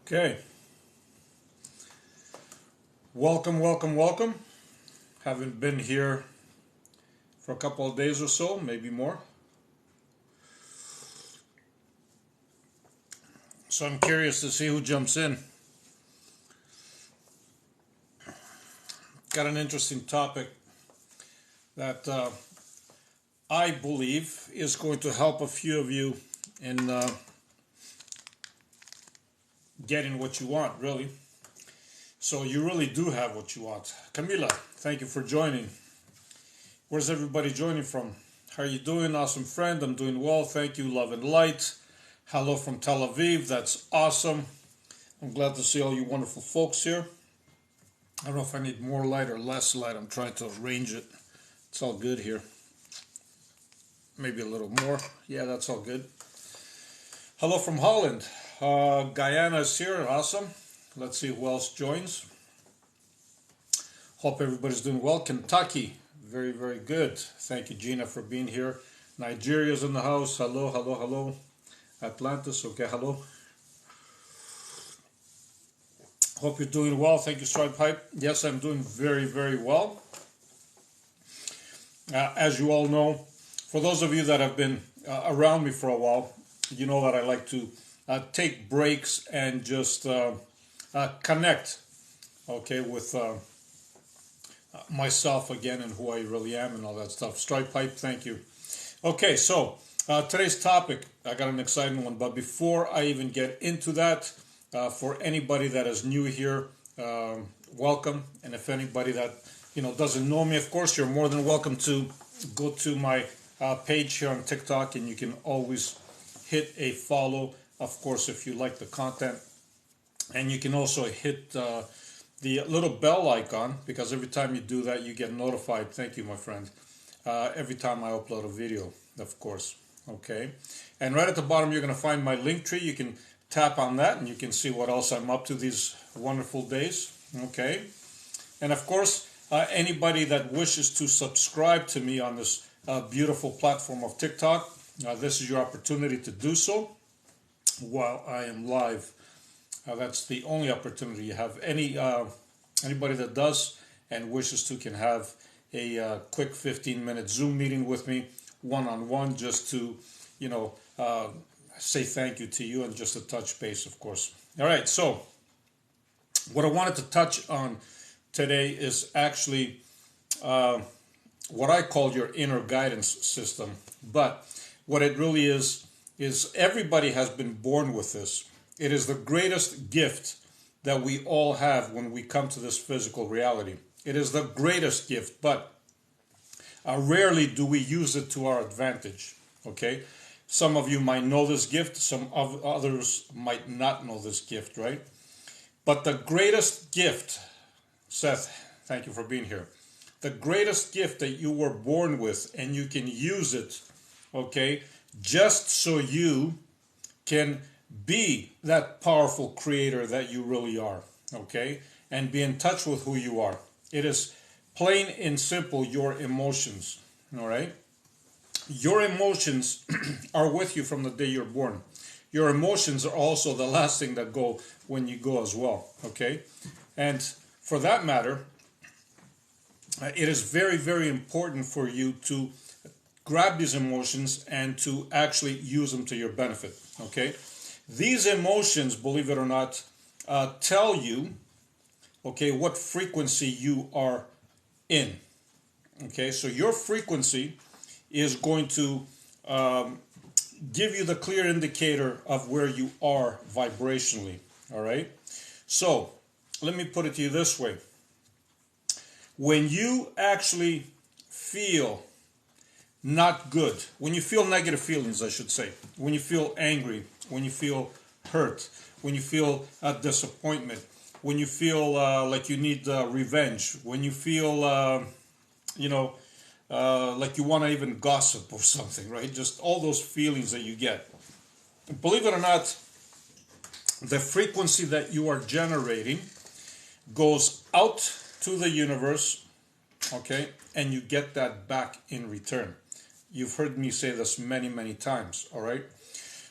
Okay, welcome, welcome, welcome. Haven't been here for a couple of days or so, maybe more. So I'm curious to see who jumps in. Got an interesting topic that I believe is going to help a few of you in getting what you want, really. So you really do have what you want. Camila, thank you for joining. Where's everybody joining from? How are you doing, awesome friend? I'm doing well, thank you, love and light. Hello from Tel Aviv, that's awesome. I'm glad to see all you wonderful folks here. I don't know if I need more light or less light. I'm trying to arrange it. It's all good here. Maybe a little more. Yeah, that's all good. Hello from Holland. Guyana is here. Awesome. Let's see who else joins. Hope everybody's doing well. Kentucky. Very, very good. Thank you, Gina, for being here. Nigeria's in the house. Hello, hello, hello. Atlantis. Okay, hello. Hope you're doing well. Thank you, Stripe Pipe. Yes, I'm doing very, very well. As you all know, for those of you that have been around me for a while, you know that I like to take breaks and just connect, okay, with myself again and who I really am and all that stuff. Stripe Pipe, thank you. Okay, so today's topic, I got an exciting one, but before I even get into that, for anybody that is new here, welcome. And if anybody that doesn't know me, of course, you're more than welcome to go to my page here on TikTok, and you can always hit a follow, of course, if you like the content. And you can also hit the little bell icon, because every time you do that, you get notified. Thank you, my friend. Every time I upload a video, of course. Okay. And right at the bottom, you're going to find my link tree. You can tap on that and you can see what else I'm up to these wonderful days. Okay. And of course, anybody that wishes to subscribe to me on this beautiful platform of TikTok, this is your opportunity to do so while I am live. That's the only opportunity you have. Anybody that does and wishes to can have a quick 15-minute Zoom meeting with me, one-on-one, just to, say thank you to you and just a touch base, of course. All right, so what I wanted to touch on today is actually what I call your inner guidance system. But what it really is everybody has been born with this. It is the greatest gift that we all have when we come to this physical reality. It is the greatest gift, but rarely do we use it to our advantage. Okay? Some of you might know this gift, some of others might not know this gift, right? But the greatest gift, Seth, thank you for being here. The greatest gift that you were born with, and you can use it, okay, just so you can be that powerful creator that you really are, okay, and be in touch with who you are. It is plain and simple your emotions, all right? Your emotions are with you from the day you're born. Your emotions are also the last thing that go when you go as well, okay? And for that matter, it is very, very important for you to grab these emotions and to actually use them to your benefit, okay? These emotions, believe it or not, tell you, okay, what frequency you are in, okay? So your frequency is going to give you the clear indicator of where you are vibrationally, all right? So let me put it to you this way. When you actually feel not good, when you feel negative feelings, I should say, when you feel angry, when you feel hurt, when you feel disappointment, when you feel like you need revenge, when you feel, like you want to even gossip or something, right? Just all those feelings that you get. Believe it or not, the frequency that you are generating goes out to the universe, okay, and you get that back in return. You've heard me say this many, many times, all right?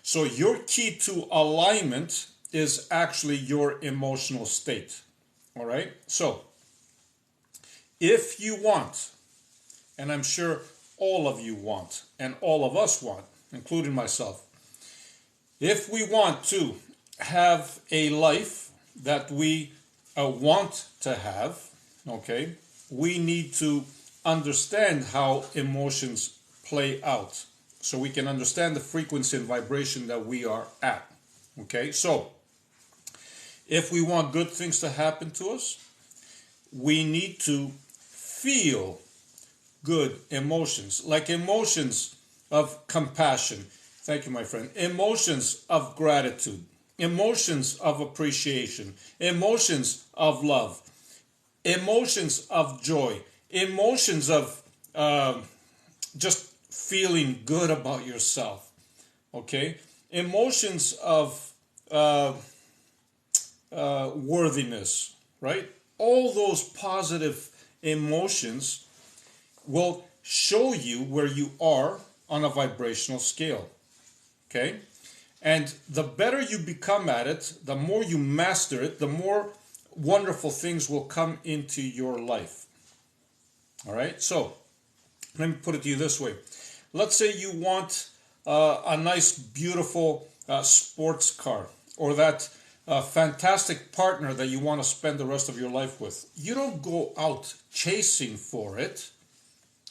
So your key to alignment is actually your emotional state. All right? So, if you want, and I'm sure all of you want, and all of us want, including myself, if we want to have a life that we want to have, okay, we need to understand how emotions play out so we can understand the frequency and vibration that we are at. Okay, so if we want good things to happen to us, we need to feel good emotions, like emotions of compassion. Thank you, my friend. Emotions of gratitude, emotions of appreciation, emotions of love, emotions of joy, emotions of just feeling good about yourself. Okay, emotions of worthiness, right? All those positive emotions will show you where you are on a vibrational scale. Okay? And the better you become at it, the more you master it, the more wonderful things will come into your life. All right? So, let me put it to you this way. Let's say you want a nice, beautiful sports car, or that fantastic partner that you want to spend the rest of your life with. You don't go out chasing for it,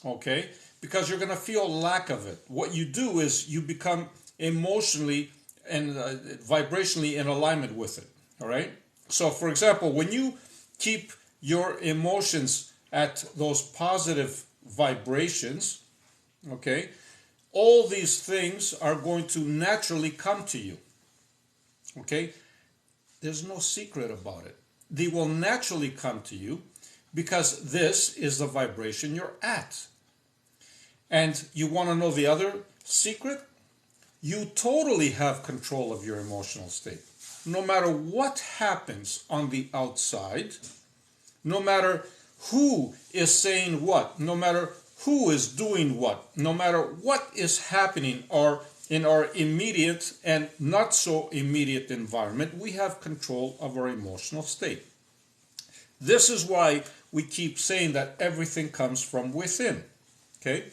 okay? Because you're going to feel lack of it. What you do is you become emotionally and vibrationally in alignment with it, all right? So, for example, when you keep your emotions at those positive vibrations, okay, all these things are going to naturally come to you, okay? There's no secret about it. They will naturally come to you because this is the vibration you're at. And you want to know the other secret? You totally have control of your emotional state. No matter what happens on the outside, no matter who is saying what, no matter who is doing what, no matter what is happening or in our immediate and not so immediate environment, we have control of our emotional state. This is why we keep saying that everything comes from within. Okay?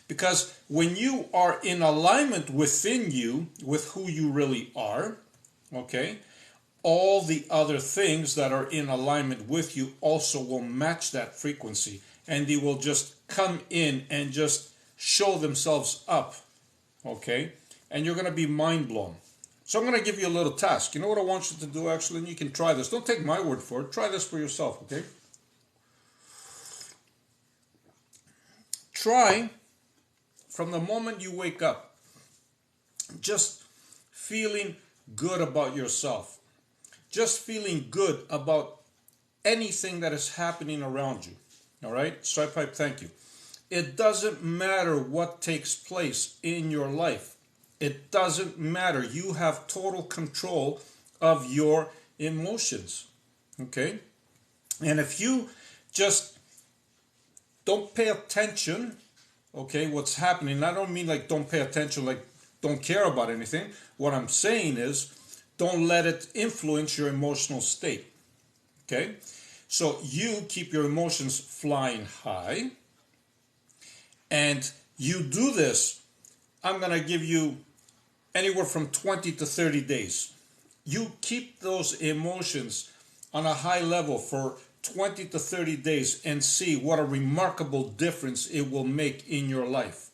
Because when you are in alignment within you with who you really are, okay, all the other things that are in alignment with you also will match that frequency, and they will just come in and just show themselves up, okay? And you're going to be mind blown. So I'm going to give you a little task. You know what I want you to do, actually? And you can try this. Don't take my word for it. Try this for yourself, okay? Try, from the moment you wake up, just feeling good about yourself. Just feeling good about anything that is happening around you. All right? Stripe Pipe, thank you. It doesn't matter what takes place in your life. It doesn't matter. You have total control of your emotions. Okay? And if you just don't pay attention, okay, what's happening, I don't mean like don't pay attention, like don't care about anything. What I'm saying is don't let it influence your emotional state. Okay? So you keep your emotions flying high, and you do this. I'm going to give you anywhere from 20 to 30 days. You keep those emotions on a high level for 20 to 30 days and see what a remarkable difference it will make in your life.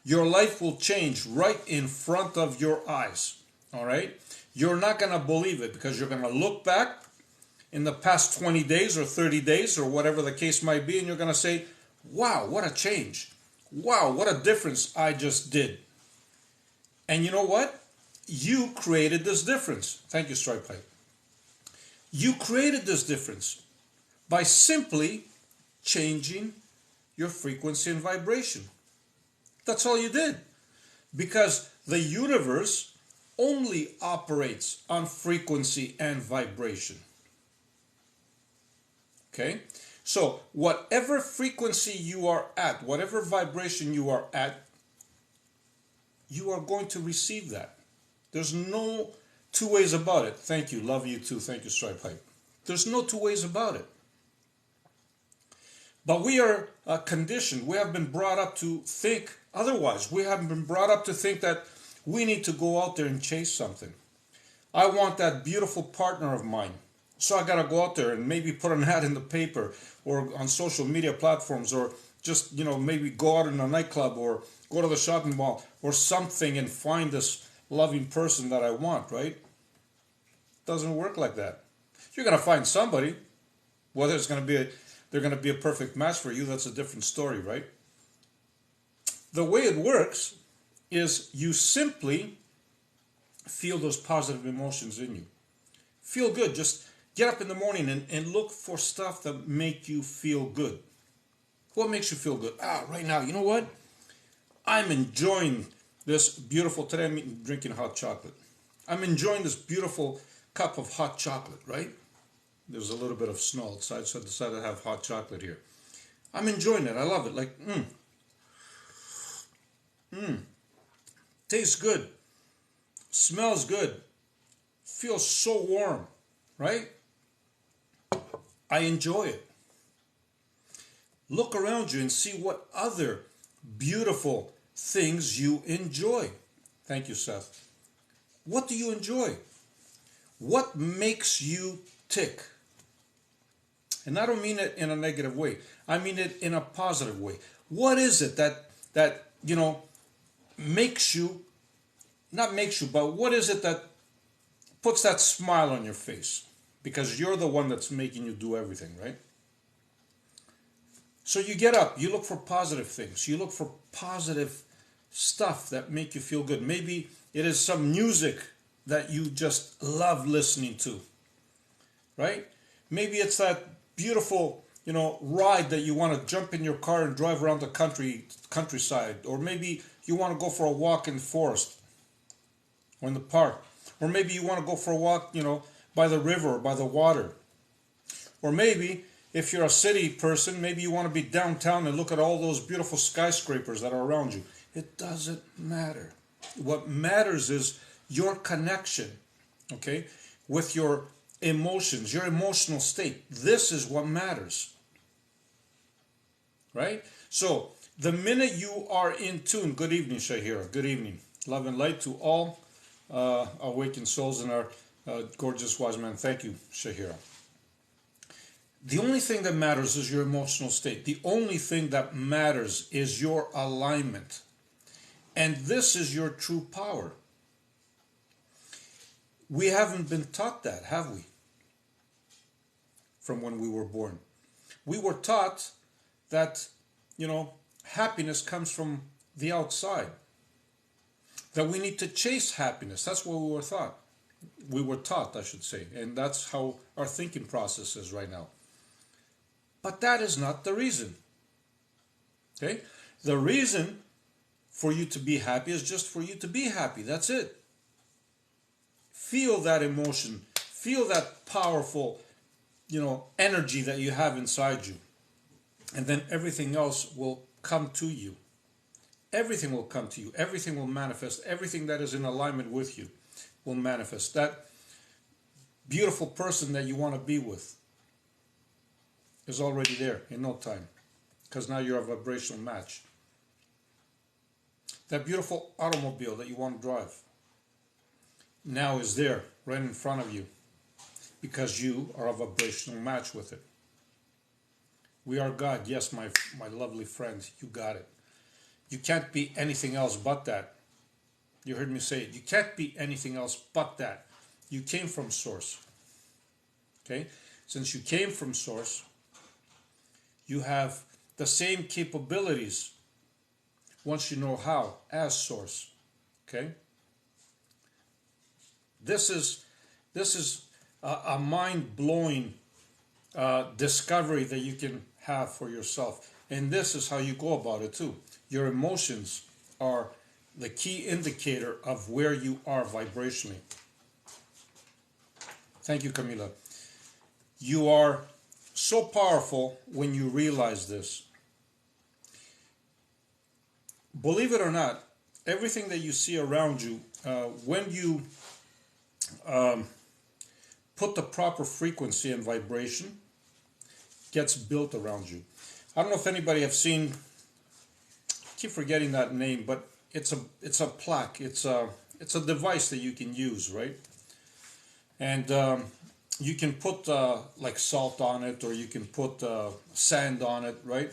Your life will change right in front of your eyes. All right? You're not going to believe it because you're going to look back in the past 20 days or 30 days or whatever the case might be, and you're going to say, wow, what a change. Wow, what a difference I just did. And you know what? You created this difference. Thank you, Stripe Pipe. You created this difference by simply changing your frequency and vibration. That's all you did. Because the universe only operates on frequency and vibration. Okay? So, whatever frequency you are at, whatever vibration you are at, you are going to receive that. There's no two ways about it. Thank you. Love you too. Thank you, Stripe Hype. There's no two ways about it. But we are conditioned. We have been brought up to think otherwise. We have been brought up to think that we need to go out there and chase something. I want that beautiful partner of mine. So I got to go out there and maybe put an ad in the paper or on social media platforms, or just, maybe go out in a nightclub or go to the shopping mall or something and find this loving person that I want, right? Doesn't work like that. You're going to find somebody. Whether they're going to be a perfect match for you, that's a different story, right? The way it works is you simply feel those positive emotions in you. Feel good. Just get up in the morning and look for stuff that make you feel good. What makes you feel good? Right now, you know what? I'm enjoying this beautiful, today I'm drinking hot chocolate. I'm enjoying this beautiful cup of hot chocolate, right? There's a little bit of snow outside, so I decided to have hot chocolate here. I'm enjoying it. I love it. Tastes good. Smells good. Feels so warm, right? I enjoy it. Look around you and see what other beautiful things you enjoy. Thank you, Seth. What do you enjoy? What makes you tick? And I don't mean it in a negative way. I mean it in a positive way. What is it that makes you, not makes you, but what is it that puts that smile on your face? Because you're the one that's making you do everything, right? So you get up, you look for positive things. You look for positive stuff that make you feel good. Maybe it is some music that you just love listening to, right? Maybe it's that beautiful, ride that you want to jump in your car and drive around the countryside. Or maybe you want to go for a walk in the forest or in the park. Or maybe you want to go for a walk, by the river or by the water. Or maybe if you're a city person, maybe you want to be downtown and look at all those beautiful skyscrapers that are around you. It doesn't matter. What matters is your connection, okay, with your emotions, your emotional state. This is what matters, right? So the minute you are in tune, good evening, Shahira, good evening. Love and light to all awakened souls in our gorgeous wise man. Thank you, Shahira. The only thing that matters is your emotional state. The only thing that matters is your alignment. And this is your true power. We haven't been taught that, have we? From when we were born. We were taught that, happiness comes from the outside. That we need to chase happiness. That's what we were taught. We were taught, I should say. And that's how our thinking process is right now. But that is not the reason. Okay? The reason for you to be happy is just for you to be happy. That's it. Feel that emotion. Feel that powerful, energy that you have inside you. And then everything else will come to you. Everything will come to you. Everything will manifest. Everything that is in alignment with you will manifest. That beautiful person that you want to be with is already there in no time, because now you're a vibrational match. That beautiful automobile that you want to drive now is there right in front of you, because you are a vibrational match with it. We are God. Yes, my lovely friend, you got it. You can't be anything else but that. You heard me say it. You can't be anything else but that. You came from Source. Okay? Since you came from Source, you have the same capabilities, once you know how, as Source. Okay? This is a mind-blowing discovery that you can have for yourself. And this is how you go about it too. Your emotions are the key indicator of where you are vibrationally. Thank you, Camila. You are so powerful when you realize this. Believe it or not, everything that you see around you, when you put the proper frequency and vibration, gets built around you. I don't know if anybody have seen, I keep forgetting that name, but it's a plaque. It's a device that you can use, right? And you can put like salt on it, or you can put sand on it, right?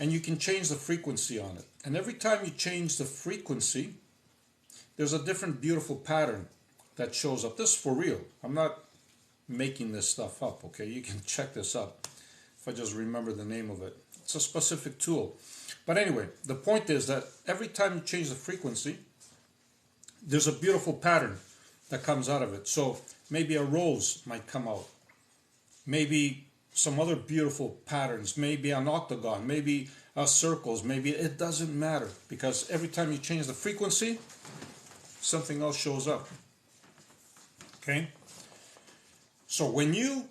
And you can change the frequency on it. And every time you change the frequency, there's a different beautiful pattern that shows up. This is for real. I'm not making this stuff up, okay? You can check this up if I just remember the name of it. It's a specific tool. But anyway, the point is that every time you change the frequency, there's a beautiful pattern that comes out of it. So maybe a rose might come out. Maybe some other beautiful patterns. Maybe an octagon. Maybe circles. Maybe it doesn't matter. Because every time you change the frequency, something else shows up. Okay? So when you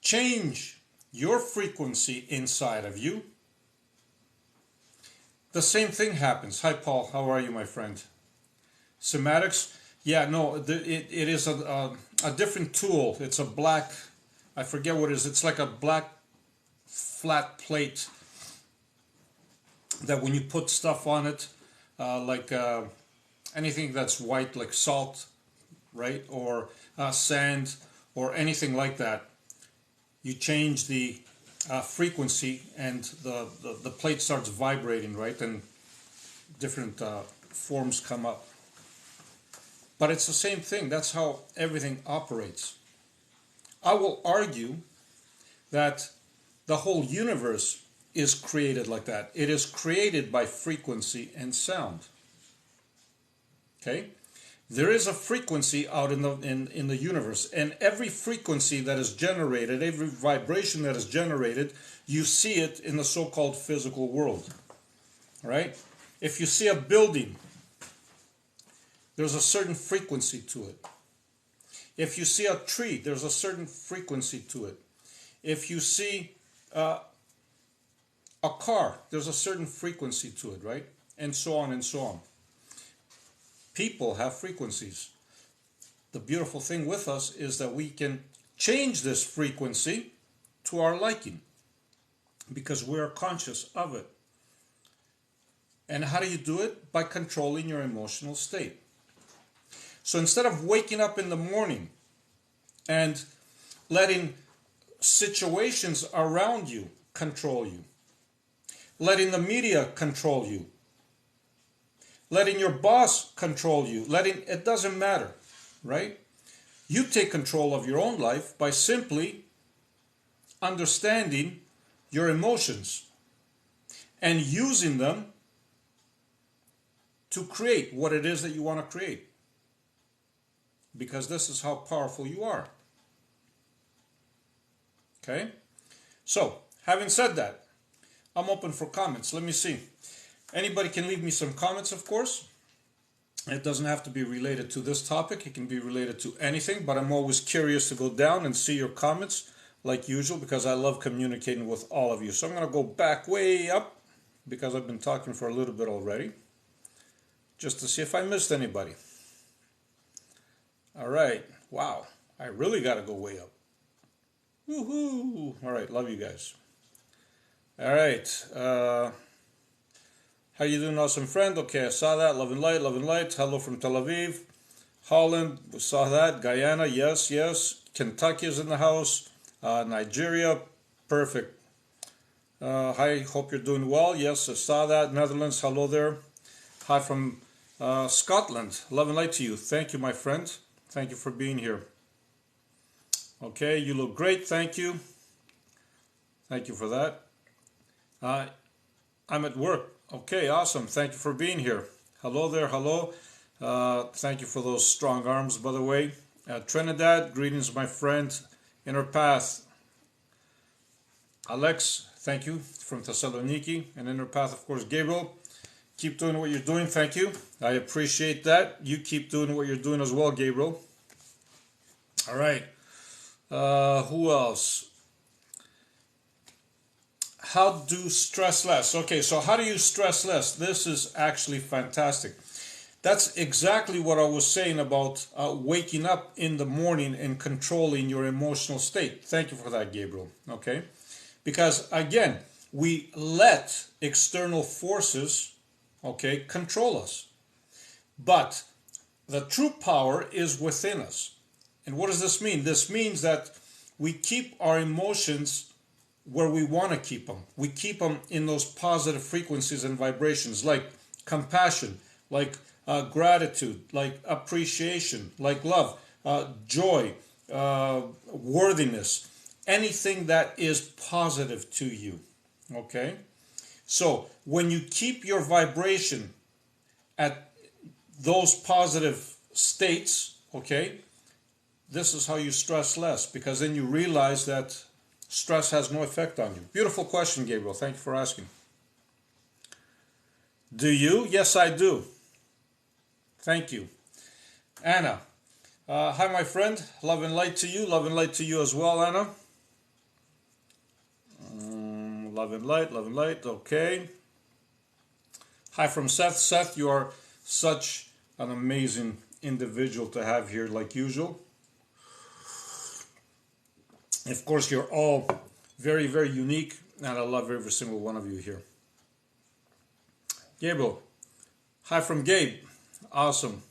change your frequency inside of you, the same thing happens. Hi, Paul. How are you, my friend? Cymatics? Yeah, no, it is a different tool. It's a black, I forget what it is. It's like a black flat plate that when you put stuff on it, like anything that's white, like salt, right, or sand, or anything like that, you change the frequency and the plate starts vibrating, right, and different forms come up. But it's the same thing. That's how everything operates. I will argue that the whole universe is created like that. It is created by frequency and sound. Okay? There is a frequency out in the universe, and every frequency that is generated, every vibration that is generated, you see it in the so-called physical world. Right? If you see a building, there's a certain frequency to it. If you see a tree, there's a certain frequency to it. If you see a car, there's a certain frequency to it, right? And so on and so on. People have frequencies. The beautiful thing with us is that we can change this frequency to our liking because we're conscious of it. And how do you do it? By controlling your emotional state. So instead of waking up in the morning and letting situations around you control you, letting the media control you, letting your boss control you, it doesn't matter, right? You take control of your own life by simply understanding your emotions and using them to create what it is that you want to create. Because this is how powerful you are. Okay? So, having said that, I'm open for comments. Let me see. Anybody can leave me some comments, of course. It doesn't have to be related to this topic. It can be related to anything, but I'm always curious to go down and see your comments, like usual, because I love communicating with all of you. So I'm going to go back way up, because I've been talking for a little bit already, just to see if I missed anybody. All right. Wow. I really got to go way up. Woohoo. All right. Love you guys. All right. How you doing, awesome friend? Okay, I saw that. Love and light, love and light. Hello from Tel Aviv. Holland, we saw that. Guyana, yes, yes. Kentucky is in the house. Nigeria, perfect. Hi, hope you're doing well. Yes, I saw that. Netherlands, hello there. Hi from Scotland. Love and light to you. Thank you, my friend. Thank you for being here. Okay, you look great. Thank you. Thank you for that. I'm at work. Okay, awesome. Thank you for being here. Hello there. Hello. Thank you for those strong arms, by the way. Trinidad, greetings, my friend. Inner Path. Alex, thank you, from Thessaloniki. And Inner Path, of course, Gabriel. Keep doing what you're doing. Thank you. I appreciate that. You keep doing what you're doing as well, Gabriel. All right. Who else? How do stress less? Okay, so how do you stress less? This is actually fantastic. that's exactly what I was saying about waking up in the morning and controlling your emotional state. Thank you for that, Gabriel. Okay? Because again, we let external forces, okay, control us. But the true power is within us. And what does this mean? This means that we keep our emotions where we want to keep them. We keep them in those positive frequencies and vibrations, like compassion, like gratitude, like appreciation, like love, joy, worthiness, anything that is positive to you. Okay? So when you keep your vibration at those positive states, okay, this is how you stress less, because then you realize that stress has no effect on you. Beautiful question, Gabriel. Thank you for asking. Do you? Yes, I do. Thank you. Anna. Hi, my friend. Love and light to you. Love and light to you as well, Anna. Love and light, love and light. Okay. Hi from Seth. Seth, you are such an amazing individual to have here, like usual. Of course, you're all very, very unique, and I love every single one of you here. Gabriel. Hi from Gabe. Awesome.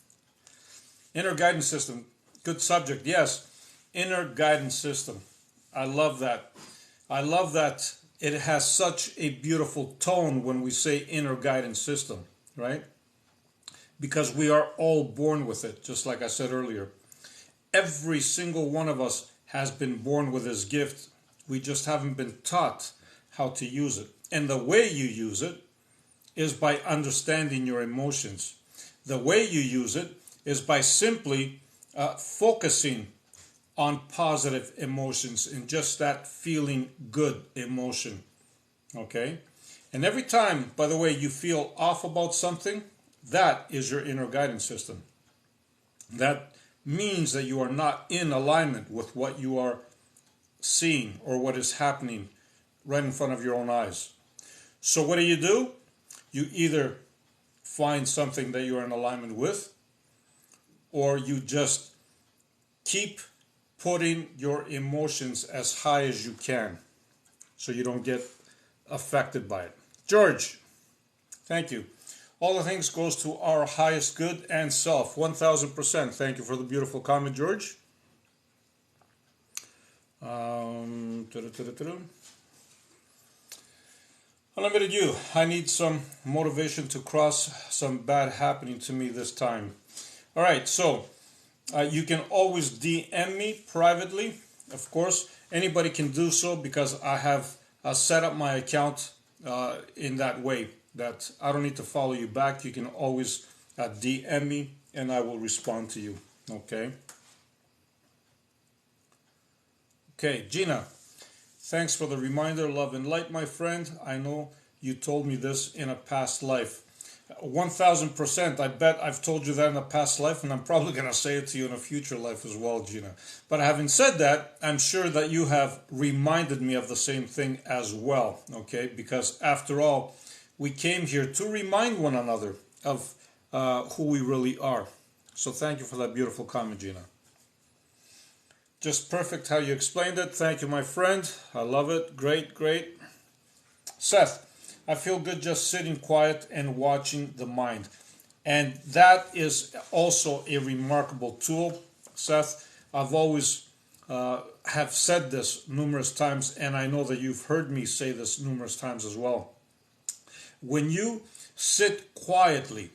Inner guidance system. Good subject. Yes. Inner guidance system. I love that. I love that it has such a beautiful tone when we say inner guidance system, right? Because we are all born with it, just like I said earlier. Every single one of us has been born with this gift. We just haven't been taught how to use it. And the way you use it is by understanding your emotions. The way you use it is by simply focusing on positive emotions and just that feeling good emotion. Okay? And every time, by the way, you feel off about something, that is your inner guidance system. That means that you are not in alignment with what you are seeing or what is happening right in front of your own eyes. So what do? You either find something that you're in alignment with, or you just keep putting your emotions as high as you can so you don't get affected by it. George, thank you. All the things goes to our highest good and self. 1000%. Thank you for the beautiful comment, George. Unlimited you. I need some motivation to cross some bad happening to me this time. All right, so you can always DM me privately. Of course, anybody can do so because I have set up my account in that way that I don't need to follow you back. You can always DM me and I will respond to you. Okay. Okay, Gina. Thanks for the reminder. Love and light, my friend. I know you told me this in a past life. 1000%. I bet I've told you that in a past life, and I'm probably going to say it to you in a future life as well, Gina. But having said that, I'm sure that you have reminded me of the same thing as well, okay? Because after all, we came here to remind one another of who we really are. So thank you for that beautiful comment, Gina. Just perfect how you explained it. Thank you, my friend. I love it. Great, great. Seth. I feel good just sitting quiet and watching the mind. And that is also a remarkable tool, Seth. I've always have said this numerous times, and I know that you've heard me say this numerous times as well. When you sit quietly,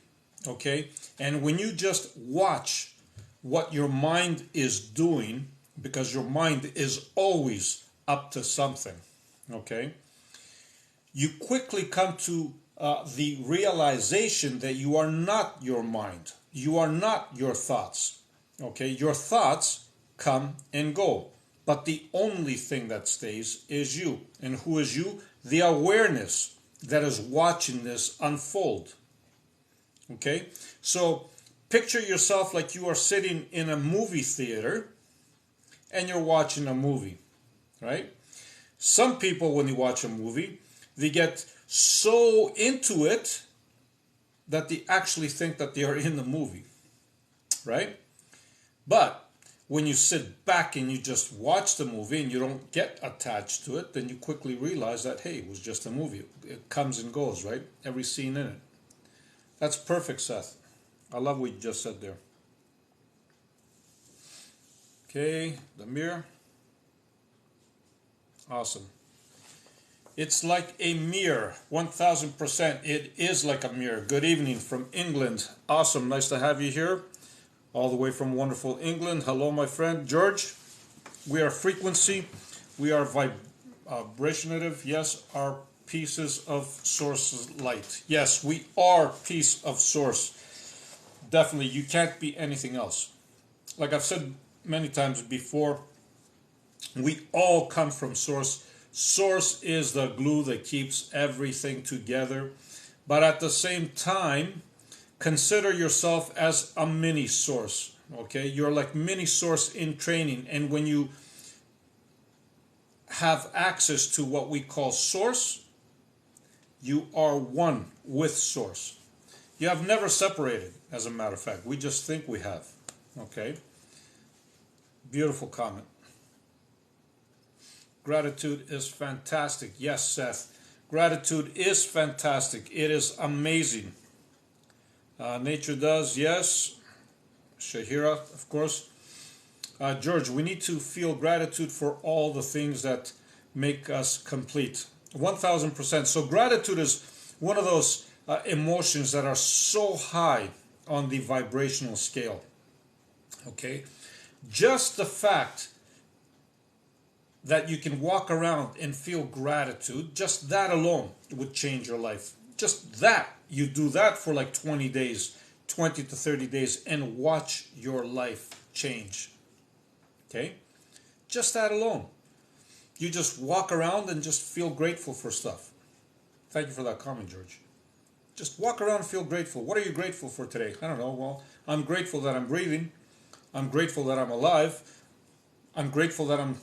okay, and when you just watch what your mind is doing, because your mind is always up to something, okay, you quickly come to the realization that you are not your mind. You are not your thoughts. Okay, your thoughts come and go. But the only thing that stays is you. And who is you? The awareness that is watching this unfold. Okay, so picture yourself like you are sitting in a movie theater and you're watching a movie, right? Some people, when they watch a movie, they get so into it that they actually think that they are in the movie, right? But when you sit back and you just watch the movie and you don't get attached to it, then you quickly realize that, hey, it was just a movie. It comes and goes, right? Every scene in it. That's perfect, Seth. I love what you just said there. Okay, the mirror. Awesome. It's like a mirror, 1000%. It is like a mirror. Good evening from England. Awesome, nice to have you here. All the way from wonderful England. Hello, my friend George. We are frequency. We are vibrationative. Yes, our pieces of source light. Yes, we are piece of source. Definitely, you can't be anything else. Like I've said many times before, we all come from source. Source is the glue that keeps everything together. But at the same time, consider yourself as a mini source. Okay, you're like mini source in training, and when you have access to what we call source, you are one with source. You have never separated, as a matter of fact. We just think we have. Okay, beautiful comment. Gratitude is fantastic. Yes, Seth. Gratitude is fantastic. It is amazing. Nature does, yes. Shahira, of course. George, we need to feel gratitude for all the things that make us complete. 1000%. So gratitude is one of those emotions that are so high on the vibrational scale. Okay? Just the fact that you can walk around and feel gratitude, just that alone would change your life. Just that. You do that for like 20 days, 20 to 30 days, and watch your life change. Okay? Just that alone. You just walk around and just feel grateful for stuff. Thank you for that comment, George. Just walk around and feel grateful. What are you grateful for today? I don't know. Well, I'm grateful that I'm breathing. I'm grateful that I'm alive. I'm grateful that I'm,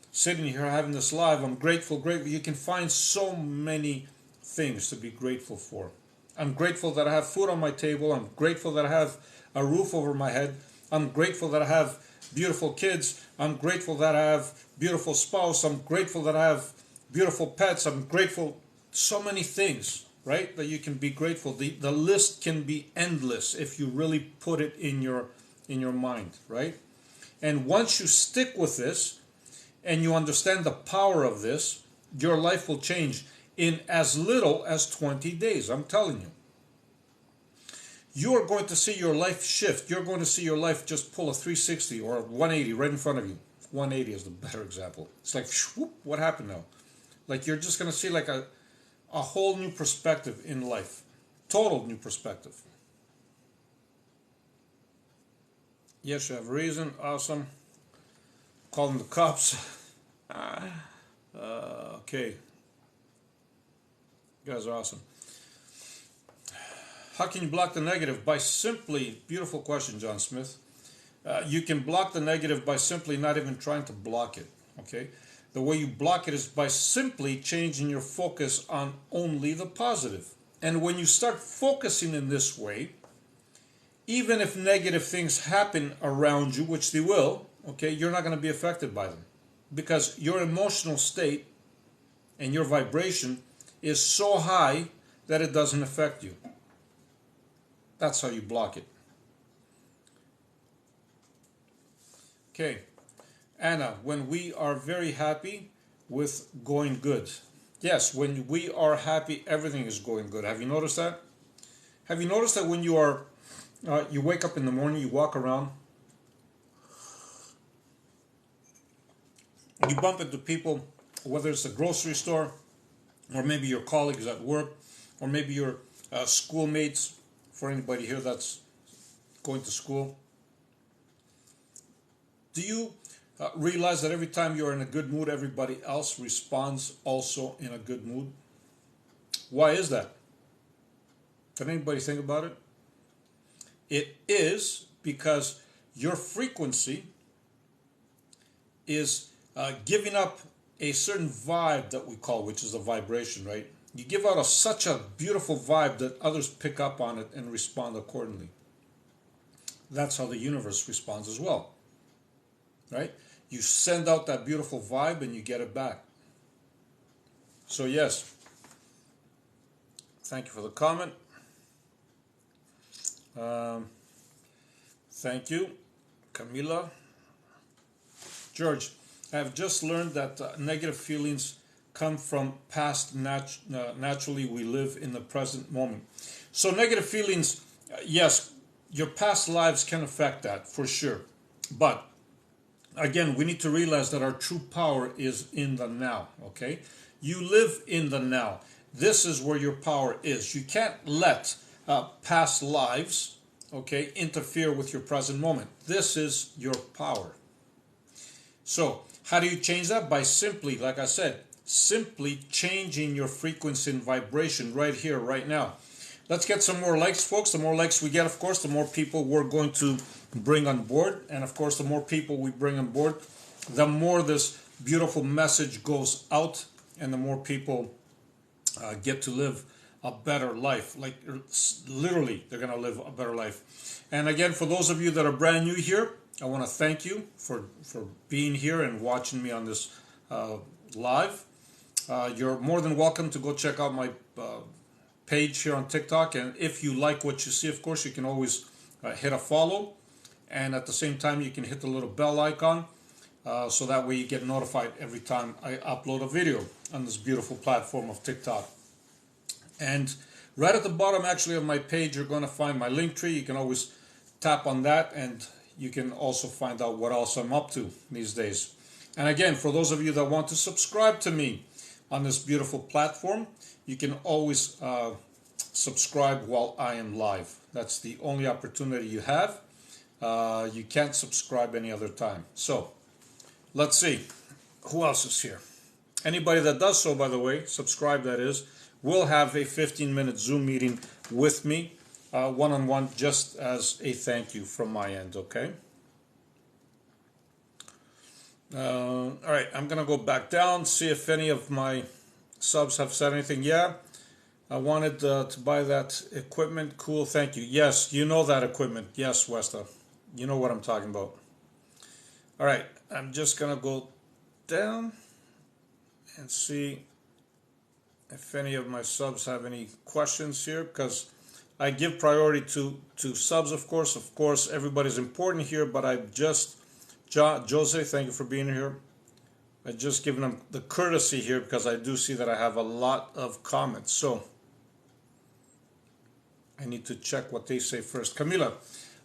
sitting here having this live. I'm grateful. You can find so many things to be grateful for. I'm grateful that I have food on my table. I'm grateful that I have a roof over my head. I'm grateful that I have beautiful kids. I'm grateful that I have beautiful spouse. I'm grateful that I have beautiful pets. I'm grateful. So many things, right, that you can be grateful. The list can be endless if you really put it in your mind, right? And once you stick with this and you understand the power of this, your life will change in as little as 20 days. I'm telling you. You are going to see your life shift. You're going to see your life just pull a 360 or a 180 right in front of you. 180 is the better example. It's like, whoop, what happened now? Like you're just going to see like a whole new perspective in life. Total new perspective. Yes, you have a reason. Awesome. Calling the cops. Okay. You guys are awesome. How can you block the negative? By simply, beautiful question, John Smith. You can block the negative by simply not even trying to block it. Okay? The way you block it is by simply changing your focus on only the positive. And when you start focusing in this way, even if negative things happen around you, which they will, okay, you're not going to be affected by them. Because your emotional state and your vibration is so high that it doesn't affect you. That's how you block it. Okay. Anna, when we are very happy with going good. Yes, when we are happy, everything is going good. Have you noticed that? Have you noticed that when you are, you wake up in the morning, you walk around, you bump into people, whether it's a grocery store, or maybe your colleagues at work, or maybe your schoolmates, for anybody here that's going to school. Do you realize that every time you're in a good mood, everybody else responds also in a good mood? Why is that? Can anybody think about it? It is because your frequency is giving up a certain vibe that we call, which is a vibration, right? You give out such a beautiful vibe that others pick up on it and respond accordingly. That's how the universe responds as well, right? You send out that beautiful vibe and you get it back. So yes, thank you for the comment. Thank you, Camila. George, I have just learned that negative feelings come from past. Naturally, we live in the present moment. So negative feelings, yes, your past lives can affect that for sure. But again, we need to realize that our true power is in the now, okay? You live in the now. This is where your power is. You can't let past lives, okay, interfere with your present moment. This is your power. So, how do you change that? By simply, like I said, simply changing your frequency and vibration right here, right now. Let's get some more likes, folks. The more likes we get, of course, the more people we're going to bring on board. And of course, the more people we bring on board, the more this beautiful message goes out and the more people get to live a better life. Like literally, they're going to live a better life. And again, for those of you that are brand new here, I want to thank you for being here and watching me on this live. You're more than welcome to go check out my page here on TikTok, and if you like what you see, of course, you can always hit a follow, and at the same time you can hit the little bell icon so that way you get notified every time I upload a video on this beautiful platform of TikTok. And right at the bottom actually of my page you're going to find my link tree. You can always tap on that and you can also find out what else I'm up to these days. And again, for those of you that want to subscribe to me on this beautiful platform, you can always subscribe while I am live. That's the only opportunity you have. You can't subscribe any other time. So, let's see. Who else is here? Anybody that does so, by the way, subscribe that is, will have a 15-minute Zoom meeting with me, one-on-one, just as a thank you from my end, okay? All right, I'm going to go back down, see if any of my subs have said anything. Yeah, I wanted to buy that equipment. Cool, thank you. Yes, you know that equipment. Yes, Westa, you know what I'm talking about. All right, I'm just going to go down and see if any of my subs have any questions here, because I give priority to subs, of course. Of course, everybody's important here, but I just... Jose, thank you for being here. I just given them the courtesy here because I do see that I have a lot of comments. So I need to check what they say first. Camila,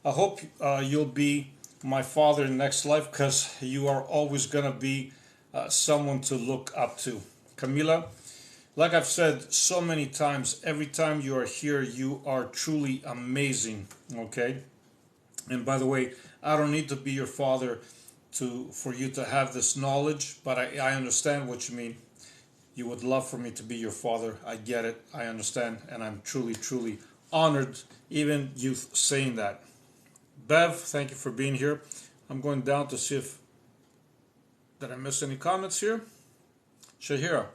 I hope you'll be my father in next life because you are always going to be someone to look up to. Camila, like I've said so many times, every time you are here, you are truly amazing, okay? And by the way, I don't need to be your father for you to have this knowledge, but I understand what you mean. You would love for me to be your father. I get it. I understand. And I'm truly, truly honored, even you saying that. Bev, thank you for being here. I'm going down to see if... Did I miss any comments here? Shahira.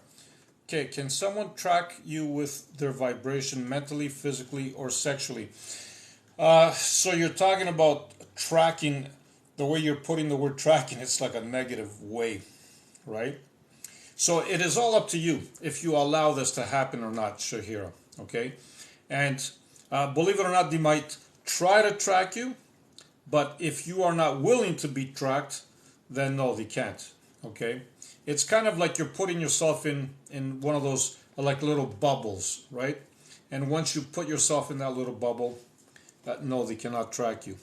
Okay, can someone track you with their vibration mentally, physically, or sexually? So you're talking about tracking. The way you're putting the word tracking, it's like a negative way, right? So it is all up to you if you allow this to happen or not, Shahira, okay? And believe it or not, they might try to track you, but if you are not willing to be tracked, then no, they can't, okay? It's kind of like you're putting yourself in one of those like little bubbles, right? And once you put yourself in that little bubble, no, they cannot track you.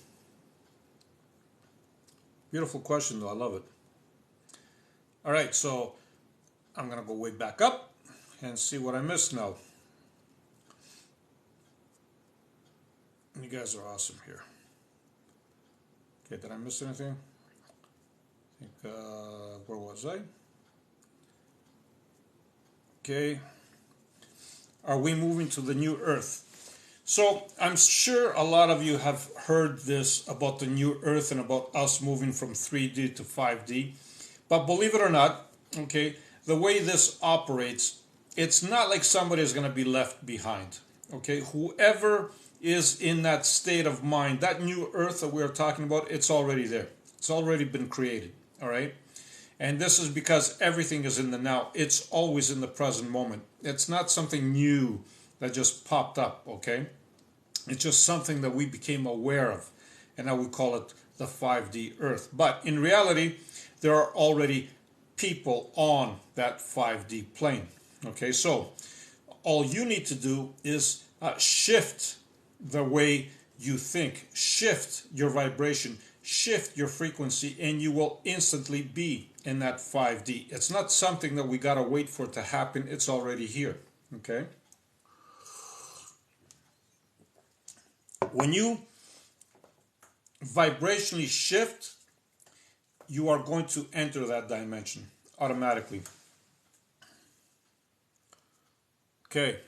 Beautiful question, though. I love it. All right, so I'm going to go way back up and see what I missed now. You guys are awesome here. Okay, did I miss anything? I think, where was I? Okay. Are we moving to the new Earth? So I'm sure a lot of you have heard this about the new Earth and about us moving from 3D to 5D. But believe it or not, okay, the way this operates it's not like somebody is going to be left behind. Okay, whoever is in that state of mind, that new earth that we are talking about, it's already there. It's already been created. All right. And this is because everything is in the now. It's always in the present moment. It's not something new that just popped up, okay? It's just something that we became aware of. And now we call it the 5D Earth. But in reality, there are already people on that 5D plane. Okay, so all you need to do is shift the way you think, shift your vibration, shift your frequency, and you will instantly be in that 5D. It's not something that we gotta wait for it to happen. It's already here. Okay. When you vibrationally shift, you are going to enter that dimension automatically. Okay.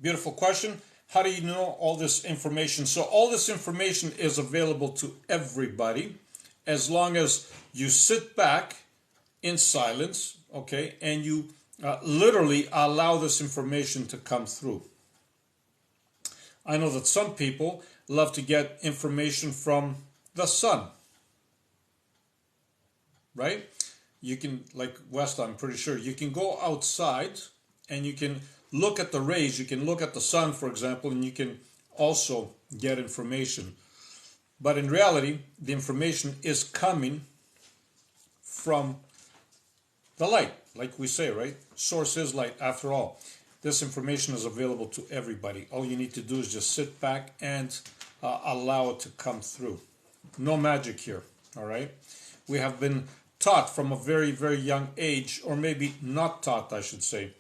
Beautiful question. How do you know all this information? So all this information is available to everybody as long as you sit back in silence, okay, and you literally allow this information to come through. I know that some people love to get information from the sun, right? You can, like West, I'm pretty sure, you can go outside and you can look at the rays, you can look at the sun, for example, and you can also get information. But in reality, the information is coming from the light, like we say, right? Source is light, after all. This information is available to everybody. All you need to do is just sit back and allow it to come through. No magic here, all right? We have been taught from a very, very young age, or maybe not taught, I should say,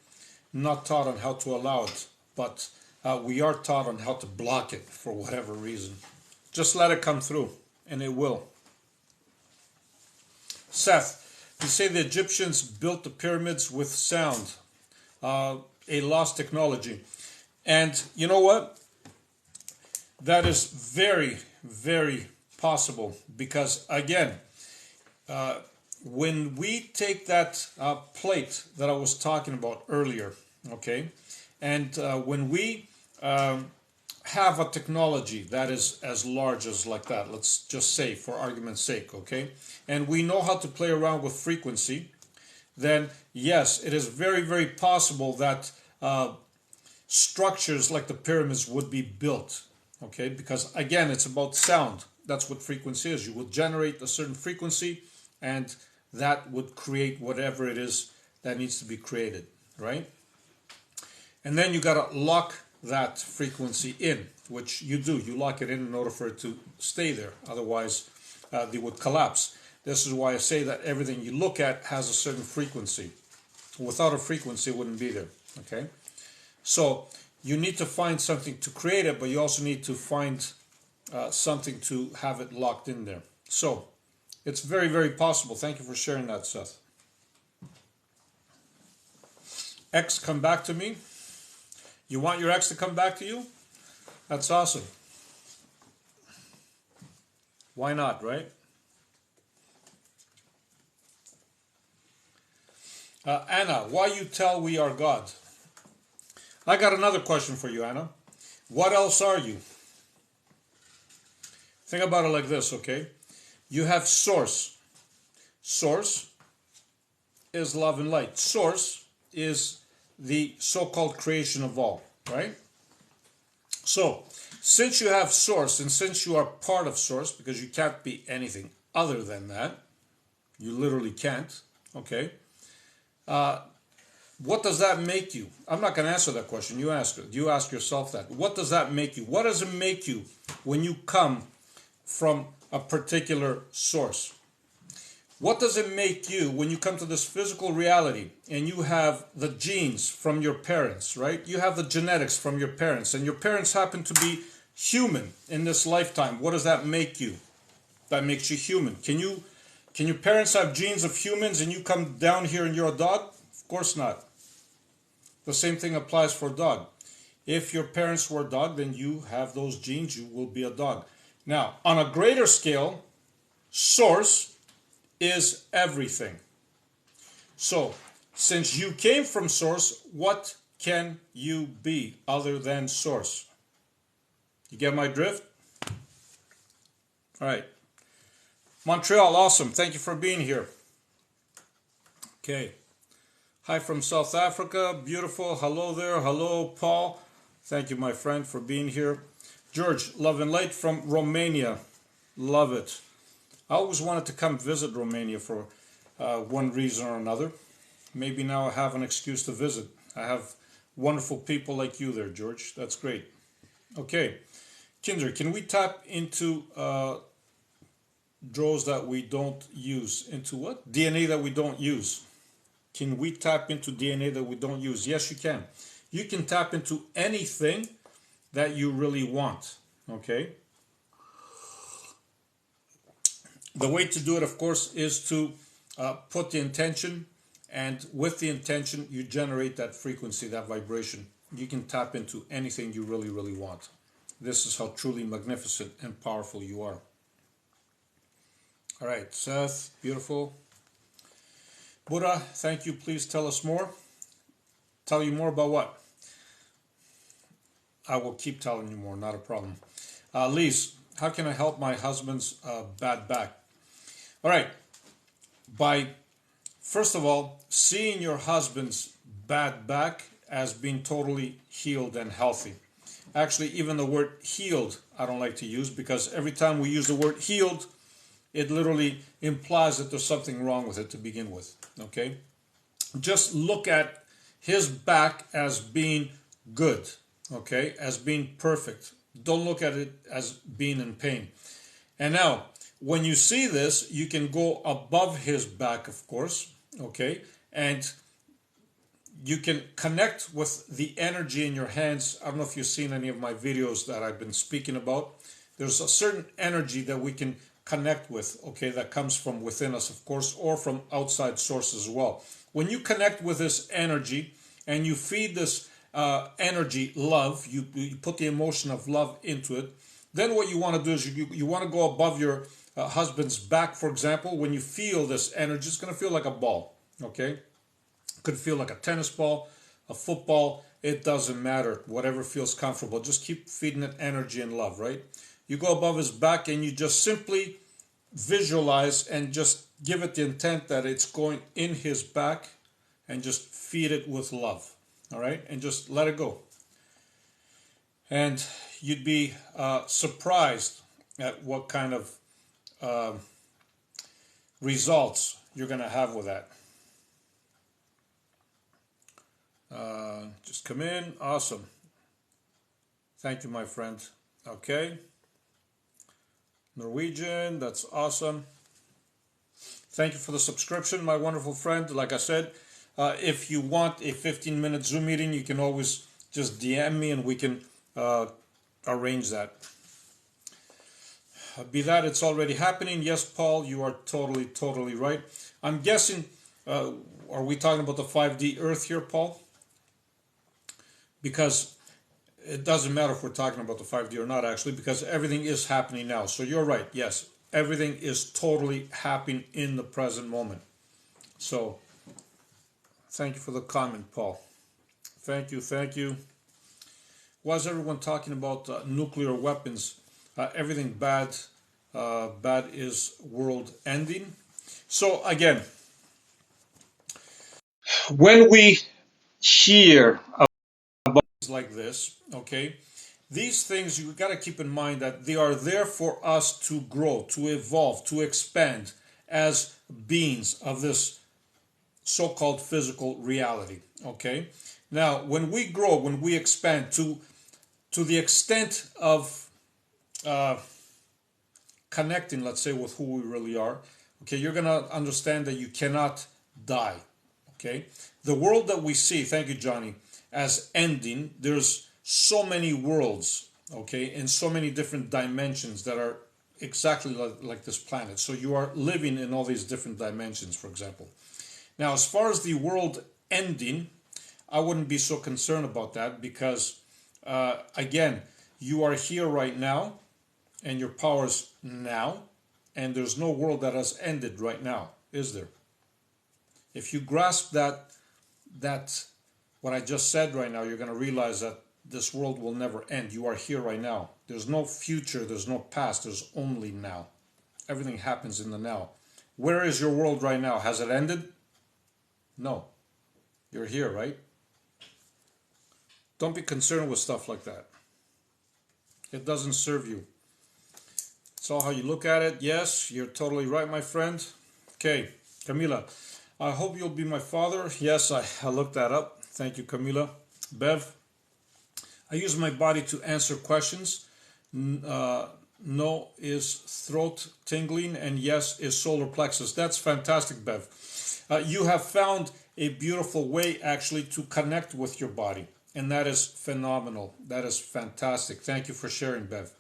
not taught on how to allow it, but we are taught on how to block it for whatever reason. Just let it come through, and it will. Seth, you say the Egyptians built the pyramids with sound, a lost technology. And you know what? That is very, very possible because, again, when we take that plate that I was talking about earlier, okay, and when we have a technology that is as large as like that, let's just say for argument's sake, okay, and we know how to play around with frequency, then yes, it is very, very possible that structures like the pyramids would be built, okay, because again, it's about sound. That's what frequency is. You will generate a certain frequency and that would create whatever it is that needs to be created, right? And then you got to lock that frequency in, which you do. You lock it in order for it to stay there. Otherwise, they would collapse. This is why I say that everything you look at has a certain frequency. Without a frequency, it wouldn't be there, okay? So you need to find something to create it, but you also need to find something to have it locked in there. So it's very, very possible. Thank you for sharing that, Seth. Ex, come back to me. You want your ex to come back to you? That's awesome. Why not, right? Anna, why you tell we are God? I got another question for you, Anna. What else are you? Think about it like this, okay? You have source. Source is love and light. Source is the so-called creation of all, right? So, since you have source and since you are part of source, because you can't be anything other than that, you literally can't, okay? What does that make you? I'm not going to answer that question. You ask it. You ask yourself that. What does that make you? What does it make you when you come from a particular source? What does it make you when you come to this physical reality and you have the genes from your parents, right? You have the genetics from your parents and your parents happen to be human in this lifetime. What does that make you? That makes you human. Can your parents have genes of humans and you come down here and you're a dog? Of course not. The same thing applies for a dog. If your parents were a dog, then you have those genes, you will be a dog. Now, on a greater scale, source is everything. So, since you came from source, what can you be other than source? You get my drift? All right. Montreal, awesome. Thank you for being here. Okay. Hi from South Africa. Beautiful. Hello there. Hello, Paul. Thank you, my friend, for being here. George, love and light from Romania. Love it. I always wanted to come visit Romania for one reason or another. Maybe now I have an excuse to visit. I have wonderful people like you there, George. That's great. Okay. Kinder, can we tap into draws that we don't use? Into what? DNA that we don't use. Can we tap into DNA that we don't use? Yes, you can. You can tap into anything that you really want. Okay? The way to do it, of course, is to put the intention, and with the intention, you generate that frequency, that vibration. You can tap into anything you really, really want. This is how truly magnificent and powerful you are. All right, Seth, beautiful. Buddha, thank you. Please tell us more. Tell you more about what? I will keep telling you more, not a problem. Lise, how can I help my husband's bad back? All right, by, first of all, seeing your husband's bad back as being totally healed and healthy. Actually, even the word healed, I don't like to use, because every time we use the word healed, it literally implies that there's something wrong with it to begin with, okay? Just look at his back as being good, okay? As being perfect. Don't look at it as being in pain. And now, when you see this, you can go above his back, of course, okay? And you can connect with the energy in your hands. I don't know if you've seen any of my videos that I've been speaking about. There's a certain energy that we can connect with, okay, that comes from within us, of course, or from outside sources as well. When you connect with this energy and you feed this energy love, you put the emotion of love into it, then what you want to do is you want to go above your husband's back, for example. When you feel this energy, it's going to feel like a ball, okay? Could feel like a tennis ball, a football, it doesn't matter. Whatever feels comfortable. Just keep feeding it energy and love, right? You go above his back and you just simply visualize and just give it the intent that it's going in his back, and just feed it with love, all right? And just let it go. And you'd be surprised at what kind of results you're going to have with that. Just come in. Awesome. Thank you, my friend. Okay. Norwegian, that's awesome. Thank you for the subscription, my wonderful friend. Like I said, if you want a 15-minute Zoom meeting, you can always just DM me and we can arrange that. Be that it's already happening. Yes, Paul, you are totally right. I'm guessing, are we talking about the 5D Earth here, Paul? Because it doesn't matter if we're talking about the 5D or not, actually, because everything is happening now. So you're right. Yes, everything is totally happening in the present moment. So thank you for the comment, Paul. Thank you. Why is everyone talking about nuclear weapons? Everything bad is world ending. So again, when we hear about things like this, okay, these things you got to keep in mind that they are there for us to grow, to evolve, to expand as beings of this so-called physical reality, okay? Now, when we grow, when we expand to the extent of connecting, let's say, with who we really are, okay, you're going to understand that you cannot die, okay? The world that we see, thank you, Johnny, as ending, there's so many worlds, okay, in so many different dimensions that are exactly like this planet. So you are living in all these different dimensions, for example. Now, as far as the world ending, I wouldn't be so concerned about that because, again, you are here right now and your power's now, and there's no world that has ended right now, is there? If you grasp that what I just said right now, you're going to realize that this world will never end. You are here right now. There's no future, there's no past, there's only now. Everything happens in the now. Where is your world right now? Has it ended? No. You're here, right? Don't be concerned with stuff like that. It doesn't serve you. It's all how you look at it. Yes, you're totally right, my friend. Okay, Camila, I hope you'll be my father. Yes, I looked that up. Thank you, Camila. Bev, I use my body to answer questions. No is throat tingling, and yes is solar plexus. That's fantastic, Bev. You have found a beautiful way actually to connect with your body, and that is phenomenal. That is fantastic. Thank you for sharing, Bev.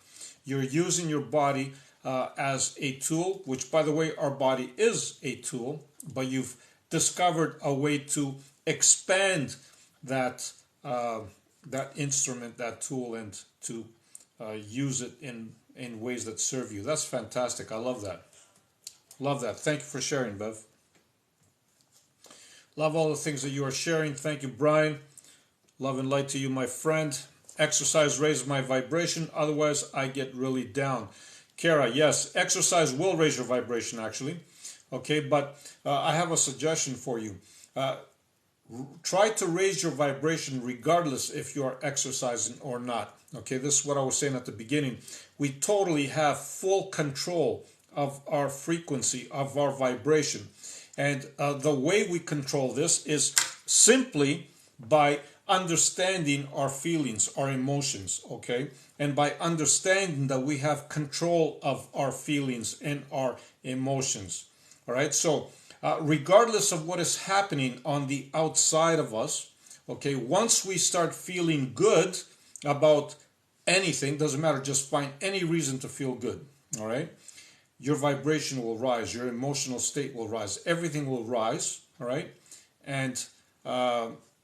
You're using your body as a tool, which, by the way, our body is a tool, but you've discovered a way to expand that that instrument, that tool, and to use it in ways that serve you. That's fantastic. I love that. Love that. Thank you for sharing, Bev. Love all the things that you are sharing. Thank you, Brian. Love and light to you, my friend. Exercise raises my vibration. Otherwise, I get really down. Kara, yes, exercise will raise your vibration, actually. Okay, but I have a suggestion for you. Try to raise your vibration regardless if you are exercising or not. Okay, this is what I was saying at the beginning. We totally have full control of our frequency, of our vibration. And the way we control this is simply by understanding our feelings, our emotions, okay? And by understanding that we have control of our feelings and our emotions, all right? So regardless of what is happening on the outside of us, okay, once we start feeling good about anything, doesn't matter, just find any reason to feel good, all right? Your vibration will rise, your emotional state will rise, everything will rise, all right? And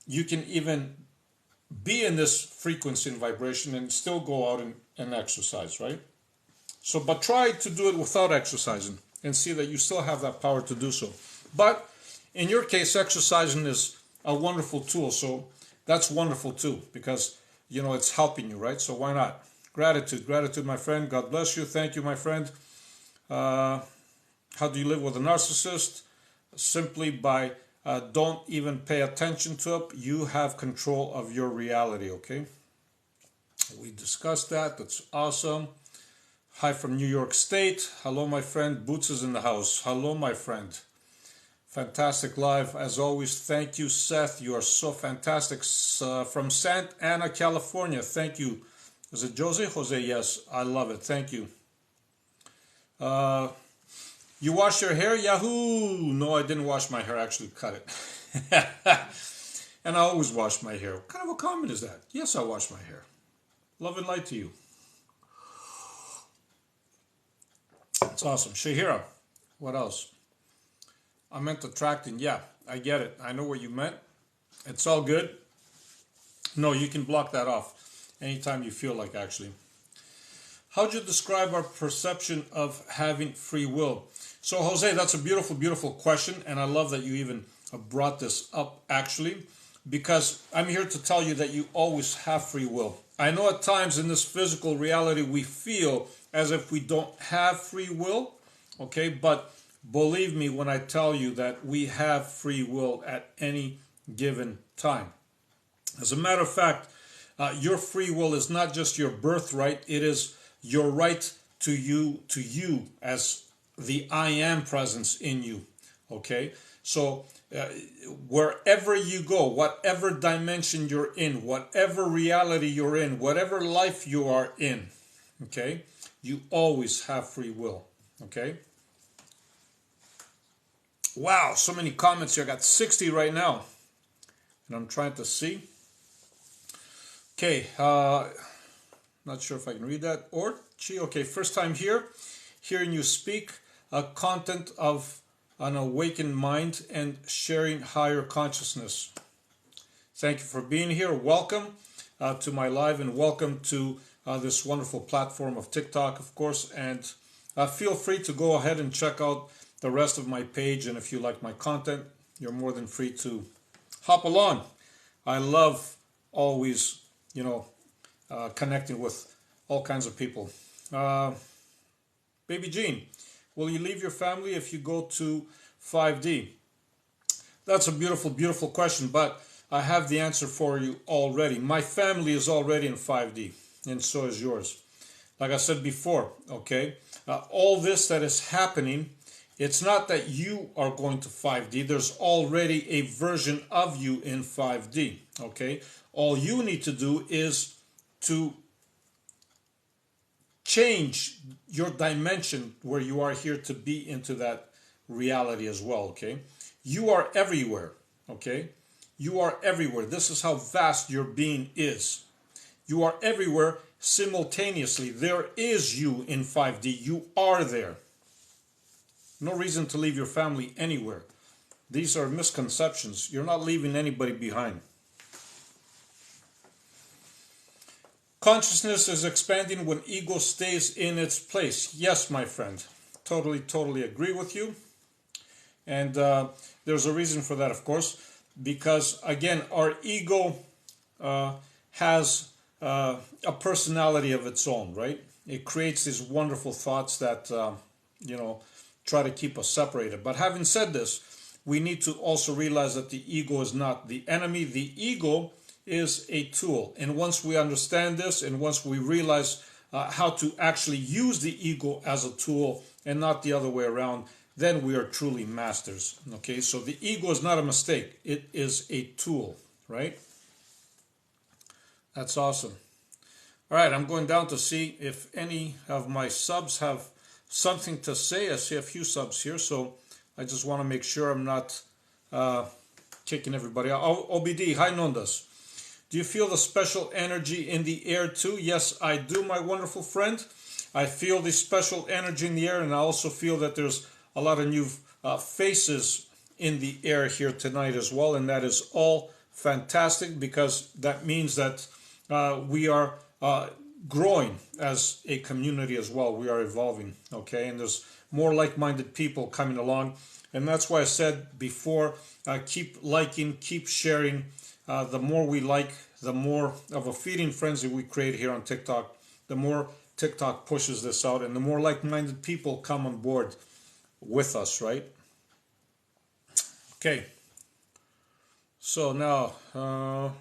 you can even be in this frequency and vibration and still go out and exercise, right? So, but try to do it without exercising and see that you still have that power to do so. But in your case, exercising is a wonderful tool. So that's wonderful too, because, you know, it's helping you, right? So why not? Gratitude, gratitude, my friend. God bless you. Thank you, my friend. How do you live with a narcissist? Simply by don't even pay attention to it. You have control of your reality, okay? We discussed that. That's awesome. Hi from New York State. Hello, my friend. Boots is in the house. Hello, my friend. Fantastic live. As always, thank you, Seth. You are so fantastic. From Santa Ana, California. Thank you. Is it Jose? Jose, yes. I love it. Thank you. You wash your hair? Yahoo! No, I didn't wash my hair. I actually cut it. And I always wash my hair. What kind of a comment is that? Yes, I wash my hair. Love and light to you. It's awesome. Shahira, what else? I meant attracting. Yeah, I get it. I know what you meant. It's all good. No, you can block that off anytime you feel like, actually. How would you describe our perception of having free will? So, Jose, that's a beautiful, beautiful question, and I love that you even brought this up, actually, because I'm here to tell you that you always have free will. I know at times in this physical reality we feel as if we don't have free will, okay, but believe me when I tell you that we have free will at any given time. As a matter of fact, your free will is not just your birthright, it is your right to you as the I am presence in you, okay? So wherever you go, whatever dimension you're in, whatever reality you're in, whatever life you are in, okay, you always have free will, okay? Wow, so many comments here. I got 60 right now, and I'm trying to see. Okay, not sure if I can read that. Orchi, okay, first time here, hearing you speak, content of an awakened mind and sharing higher consciousness. Thank you for being here. Welcome to my live and welcome to this wonderful platform of TikTok, of course. And feel free to go ahead and check out the rest of my page. And if you like my content, you're more than free to hop along. I love always, connecting with all kinds of people. Uh, Baby Jean, will you leave your family if you go to 5D? That's a beautiful, beautiful question, but I have the answer for you already. My family is already in 5D, and so is yours. Like I said before, okay, all this that is happening, it's not that you are going to 5D. There's already a version of you in 5D, okay? All you need to do is to change your dimension where you are here to be into that reality as well, okay? You are everywhere, okay? You are everywhere. This is how vast your being is. You are everywhere simultaneously. There is you in 5D. You are there. No reason to leave your family anywhere. These are misconceptions. You're not leaving anybody behind. Consciousness is expanding when ego stays in its place. Yes, my friend. Totally, totally agree with you. And there's a reason for that, of course, because, again, our ego has a personality of its own, right? It creates these wonderful thoughts that, try to keep us separated. But having said this, we need to also realize that the ego is not the enemy. The ego is a tool. And once we understand this, and once we realize how to actually use the ego as a tool and not the other way around, then we are truly masters. Okay, so the ego is not a mistake. It is a tool, right? That's awesome. All right, I'm going down to see if any of my subs have something to say. I see a few subs here, so I just want to make sure I'm not kicking everybody out. OBD, hi Nondas. Do you feel the special energy in the air too? Yes, I do, my wonderful friend. I feel the special energy in the air, and I also feel that there's a lot of new faces in the air here tonight as well, and that is all fantastic because that means that we are growing as a community as well. We are evolving, okay? And there's more like-minded people coming along, and that's why I said before, keep liking, keep sharing. The more we like, the more of a feeding frenzy we create here on TikTok, the more TikTok pushes this out, and the more like-minded people come on board with us, right? Okay. So now, I'm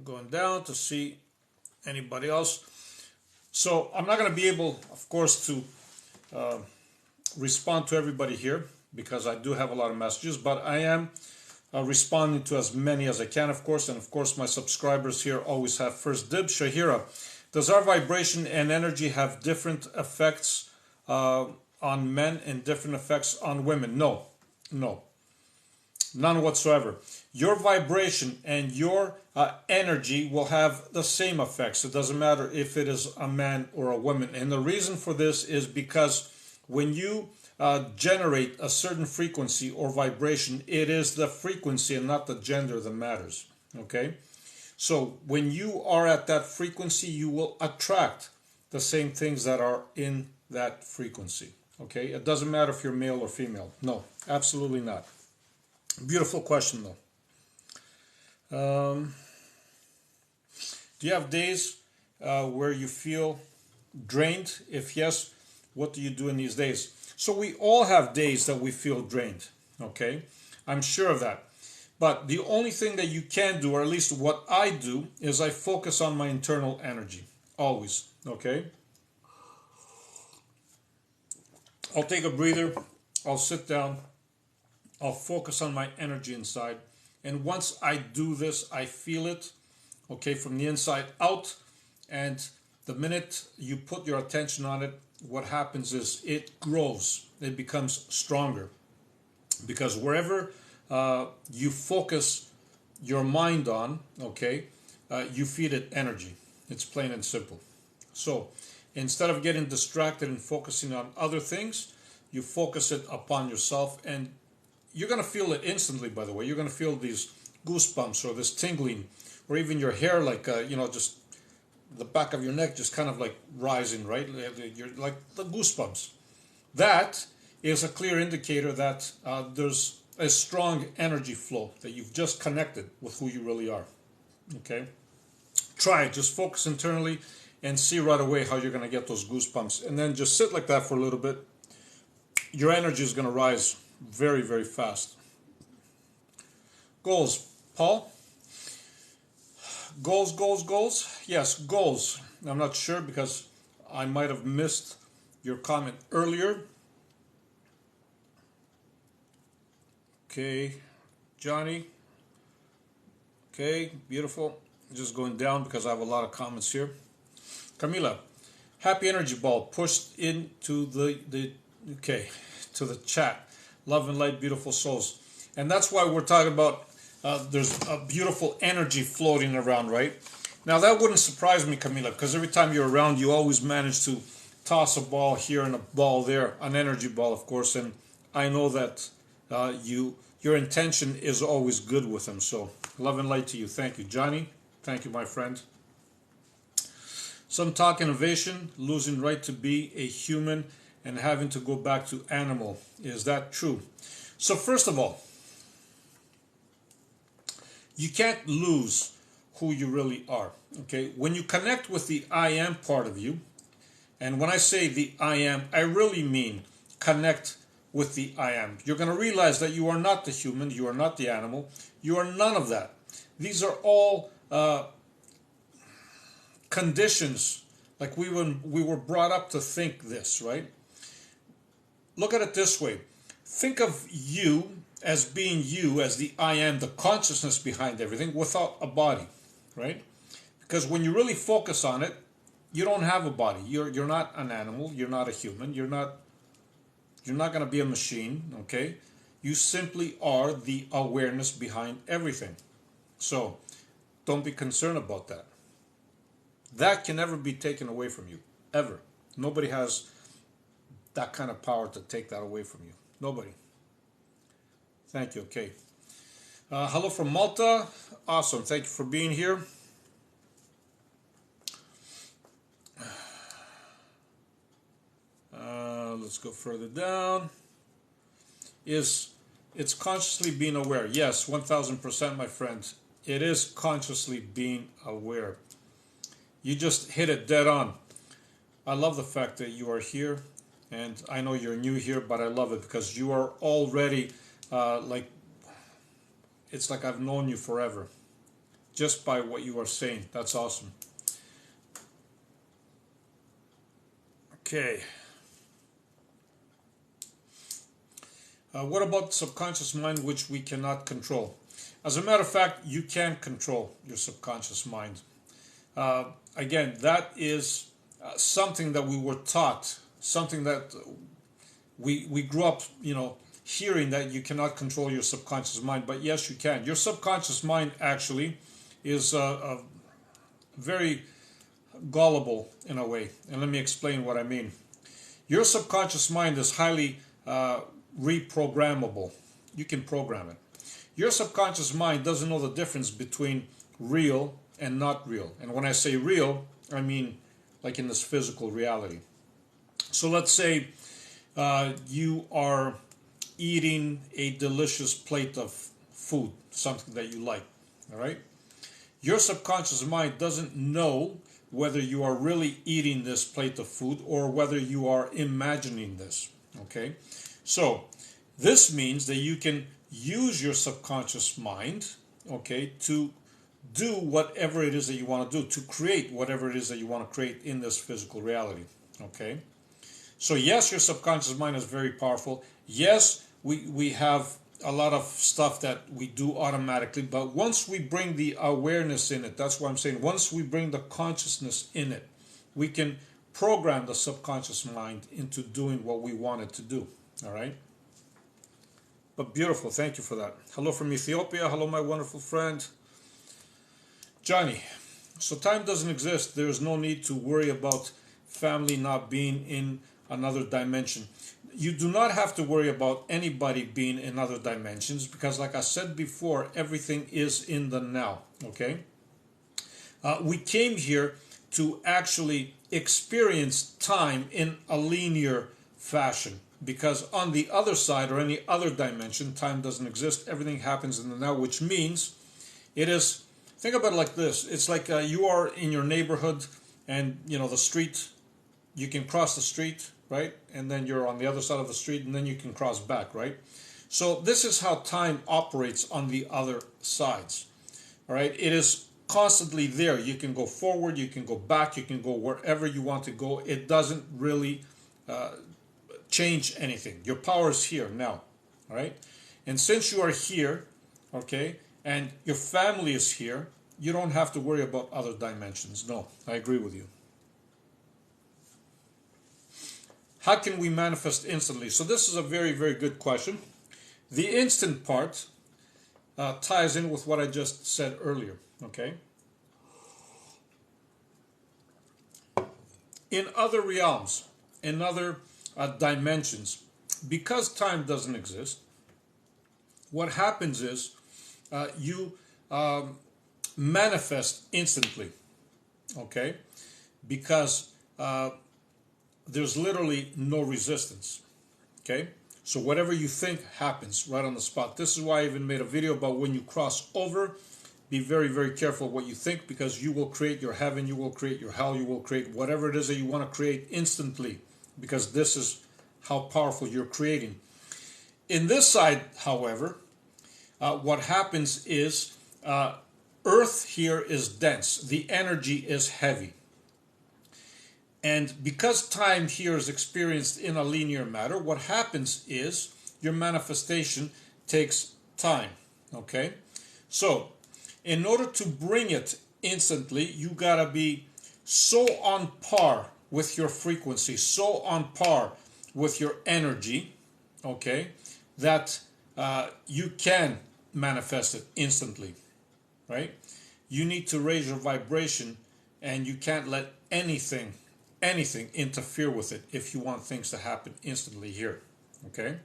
going down to see anybody else. So I'm not going to be able, of course, to respond to everybody here because I do have a lot of messages, but I am responding to as many as I can, of course, and of course my subscribers here always have first dibs. Shahira, does our vibration and energy have different effects on men and different effects on women? No, none whatsoever. Your vibration and your energy will have the same effects. It doesn't matter if it is a man or a woman. And the reason for this is because when you generate a certain frequency or vibration, it is the frequency and not the gender that matters. Okay? So when you are at that frequency, you will attract the same things that are in that frequency. Okay? It doesn't matter if you're male or female. No, absolutely not. Beautiful question, though. Do you have days where you feel drained? If yes, what do you do in these days? So we all have days that we feel drained, okay? I'm sure of that. But the only thing that you can do, or at least what I do, is I focus on my internal energy, always, okay? I'll take a breather, I'll sit down, I'll focus on my energy inside. And once I do this, I feel it, okay, from the inside out. And the minute you put your attention on it, what happens is it grows. It becomes stronger. Because wherever you focus your mind on, okay, you feed it energy. It's plain and simple. So instead of getting distracted and focusing on other things, you focus it upon yourself, and you're going to feel it instantly, by the way. You're going to feel these goosebumps or this tingling, or even your hair, like, just the back of your neck just kind of like rising, right? You're like the goosebumps. That is a clear indicator that there's a strong energy flow, that you've just connected with who you really are. Okay? Try it. Just focus internally and see right away how you're going to get those goosebumps. And then just sit like that for a little bit. Your energy is going to rise very, very fast. Goals. Paul? Goals, goals, goals? Yes, goals. I'm not sure because I might have missed your comment earlier. Okay, Johnny. Okay, beautiful. Just going down because I have a lot of comments here. Camila, happy energy ball pushed into to the chat. Love and light, beautiful souls. And that's why we're talking about there's a beautiful energy floating around, right? Now that wouldn't surprise me, Camila, because every time you're around, you always manage to toss a ball here and a ball there, an energy ball, of course. And I know that your intention is always good with them. So love and light to you. Thank you, Johnny. Thank you, my friend. Some talk innovation, losing right to be a human and having to go back to animal. Is that true? So first of all, you can't lose who you really are. Okay? When you connect with the I am part of you, and when I say the I am, I really mean connect with the I am. You're going to realize that you are not the human, you are not the animal, you are none of that. These are all conditions, like we were brought up to think this, right? Look at it this way. Think of you as being you, as the I am, the consciousness behind everything, without a body, right? Because when you really focus on it, you don't have a body. You're not an animal. You're not a human. You're not going to be a machine, okay? You simply are the awareness behind everything. So don't be concerned about that. That can never be taken away from you, ever. Nobody has that kind of power to take that away from you. Nobody. Thank you, okay. Hello from Malta. Awesome, thank you for being here. Let's go further down. It's consciously being aware. Yes, 1000%, my friend. It is consciously being aware. You just hit it dead on. I love the fact that you are here, and I know you're new here, but I love it because you are already it's like I've known you forever, just by what you are saying. That's awesome. Okay. What about subconscious mind, which we cannot control? As a matter of fact, you can control your subconscious mind. Again, that is something that we were taught, something that we grew up, hearing that you cannot control your subconscious mind, but yes, you can. Your subconscious mind actually is very gullible in a way, and let me explain what I mean. Your subconscious mind is highly reprogrammable. You can program it. Your subconscious mind doesn't know the difference between real and not real. And when I say real, I mean like in this physical reality. So let's say you are eating a delicious plate of food, something that you like, all right? Your subconscious mind doesn't know whether you are really eating this plate of food or whether you are imagining this, okay? So this means that you can use your subconscious mind, okay, to do whatever it is that you want to do, to create whatever it is that you want to create in this physical reality, okay? So yes, your subconscious mind is very powerful. Yes, we have a lot of stuff that we do automatically, but once we bring the awareness in it, that's what I'm saying, once we bring the consciousness in it, we can program the subconscious mind into doing what we want it to do, all right? But beautiful, thank you for that. Hello from Ethiopia. Hello, my wonderful friend. Johnny, so time doesn't exist. There's no need to worry about family not being in another dimension. You do not have to worry about anybody being in other dimensions because, like I said before, everything is in the now, okay? We came here to actually experience time in a linear fashion, because on the other side or any other dimension, time doesn't exist. Everything happens in the now, which means it is, think about it like this. It's like you are in your neighborhood and, you know, the street, you can cross the street, right? And then you're on the other side of the street and then you can cross back, right? So this is how time operates on the other sides, all right? It is constantly there. You can go forward, you can go back, you can go wherever you want to go. It doesn't really change anything. Your power is here now, all right? And since you are here, okay, and your family is here, you don't have to worry about other dimensions. No, I agree with you. How can we manifest instantly? So this is a very, very good question. The instant part ties in with what I just said earlier, okay? In other realms, in other dimensions, because time doesn't exist, what happens is you manifest instantly, okay? Because there's literally no resistance, okay? So whatever you think happens right on the spot. This is why I even made a video about when you cross over, be very, very careful what you think, because you will create your heaven, you will create your hell, you will create whatever it is that you want to create instantly, because this is how powerful you're creating. In this side, however, what happens is Earth here is dense. The energy is heavy. And because time here is experienced in a linear matter, what happens is your manifestation takes time, okay? So, in order to bring it instantly, you gotta be so on par with your frequency, so on par with your energy, okay, that you can manifest it instantly, right? You need to raise your vibration, and you can't let anything interfere with it if you want things to happen instantly here, okay?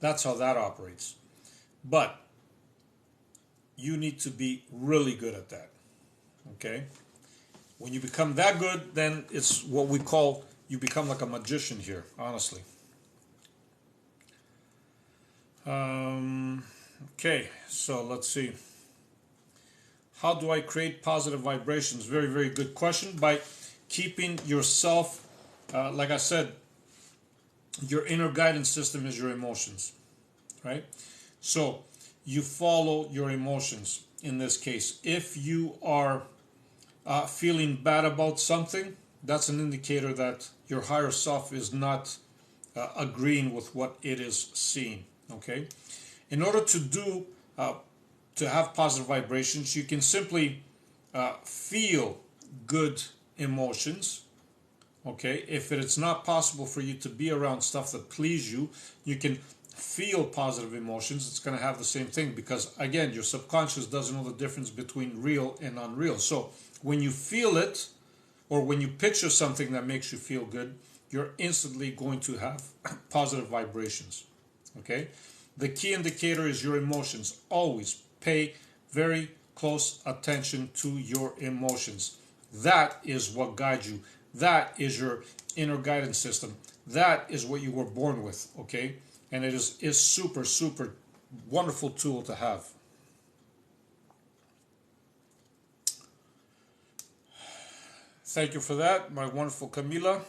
That's how that operates. But you need to be really good at that, okay? When you become that good, then it's what we call, you become like a magician here, honestly. Okay, so let's see. How do I create positive vibrations? Very, very good question. By keeping yourself, like I said, your inner guidance system is your emotions, right? So you follow your emotions in this case. If you are feeling bad about something, that's an indicator that your higher self is not agreeing with what it is seeing, okay? In order to have positive vibrations, you can simply feel good emotions, okay? If it's not possible for you to be around stuff that please you, you can feel positive emotions. It's going to have the same thing, because again, your subconscious doesn't know the difference between real and unreal. So when you feel it, or when you picture something that makes you feel good, you're instantly going to have positive vibrations, okay? The key indicator is your emotions. Always pay very close attention to your emotions. That is what guides you. That is your inner guidance system. That is what you were born with, okay? And it is super, super wonderful tool to have. Thank you for that, my wonderful Camila.